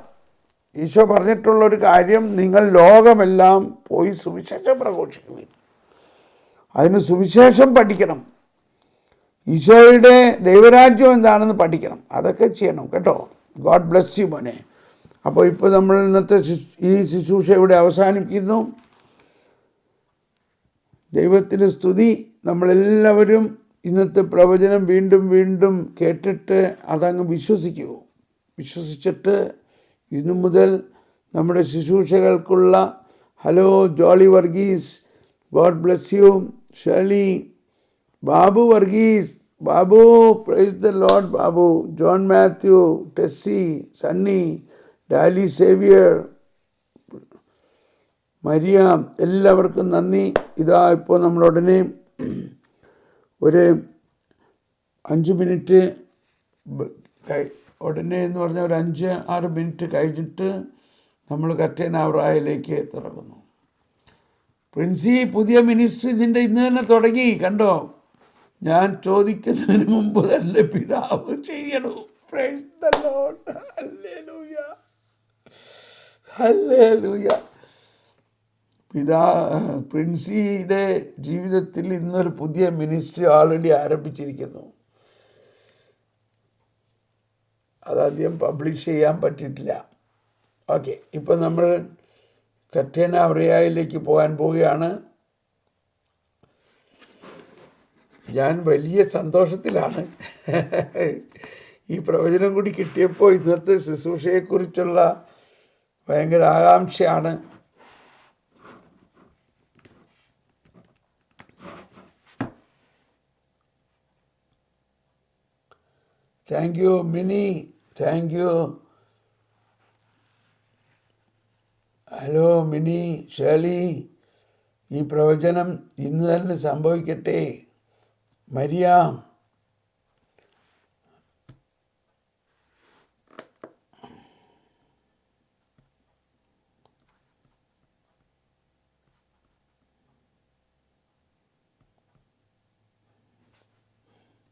ഈശോ പറഞ്ഞിട്ടുള്ളൊരു കാര്യം, നിങ്ങൾ ലോകമെല്ലാം പോയി സുവിശേഷം പ്രഘോഷിക്കുവിൻ. അതിന് സുവിശേഷം പഠിക്കണം, ഈശോയുടെ ദൈവരാജ്യം എന്താണെന്ന് പഠിക്കണം. അതൊക്കെ ചെയ്യണം കേട്ടോ. ഗോഡ് ബ്ലെസ് യു മോനെ. അപ്പോൾ ഇപ്പോൾ നമ്മൾ ഇന്നത്തെ ഈ ശുശ്രൂഷ ഇവിടെ അവസാനിപ്പിക്കുന്നു. ദൈവത്തിന് സ്തുതി. നമ്മളെല്ലാവരും ഇന്നത്തെ പ്രവചനം വീണ്ടും വീണ്ടും കേട്ടിട്ട് അതങ്ങ് വിശ്വസിച്ചിട്ട് ഇന്നു മുതൽ നമ്മുടെ ശുശ്രൂഷകൾക്കുള്ള hello Jolly Varghese, God bless you, Shirley, Babu Varghese, Babu praise the lord, Babu, John Mathew, Tessy, Sunny, Dally Xavier, Mariam, എല്ലാവർക്കും നന്ദി. ഇതാ ഇപ്പോൾ നമ്മളുടനെ ഒരു 5 മിനിറ്റ് ഉടനെ എന്ന് പറഞ്ഞാൽ ഒരു 5-6 മിനിറ്റ് കഴിഞ്ഞിട്ട് നമ്മൾ കറ്റേനാവറായിലേക്ക് തുടങ്ങുന്നു. പ്രിൻസി, പുതിയ മിനിസ്ട്രി നിൻ്റെ ഇന്ന് തന്നെ തുടങ്ങി കണ്ടോ. ഞാൻ ചോദിക്കുന്നതിന് മുമ്പ് തന്നെ പിതാവ് ചെയ്യണു. Praise the lord. Hallelujah, hallelujah. പ്രിൻസിയുടെ ജീവിതത്തിൽ ഇന്നൊരു പുതിയ മിനിസ്ട്രി ഓൾറെഡി ആരംഭിച്ചിരിക്കുന്നു. അതധികം പബ്ലിഷ് ചെയ്യാൻ പറ്റിയിട്ടില്ല. ഓക്കെ, ഇപ്പം നമ്മൾ കറ്റേനാവറിയയിലേക്ക് പോകാൻ പോവുകയാണ്. ഞാൻ വലിയ സന്തോഷത്തിലാണ്. ഈ പ്രവചനം കൂടി കിട്ടിയപ്പോൾ ഇന്നത്തെ ശുശ്രൂഷയെക്കുറിച്ചുള്ള ഭയങ്കര ആകാംക്ഷയാണ്. Thank you Mini, thank you. Hello Mini, Shirley, ഈ പ്രവചനം ഇന്ന് തന്നെ സംഭവിക്കട്ടെ. മരിയാം,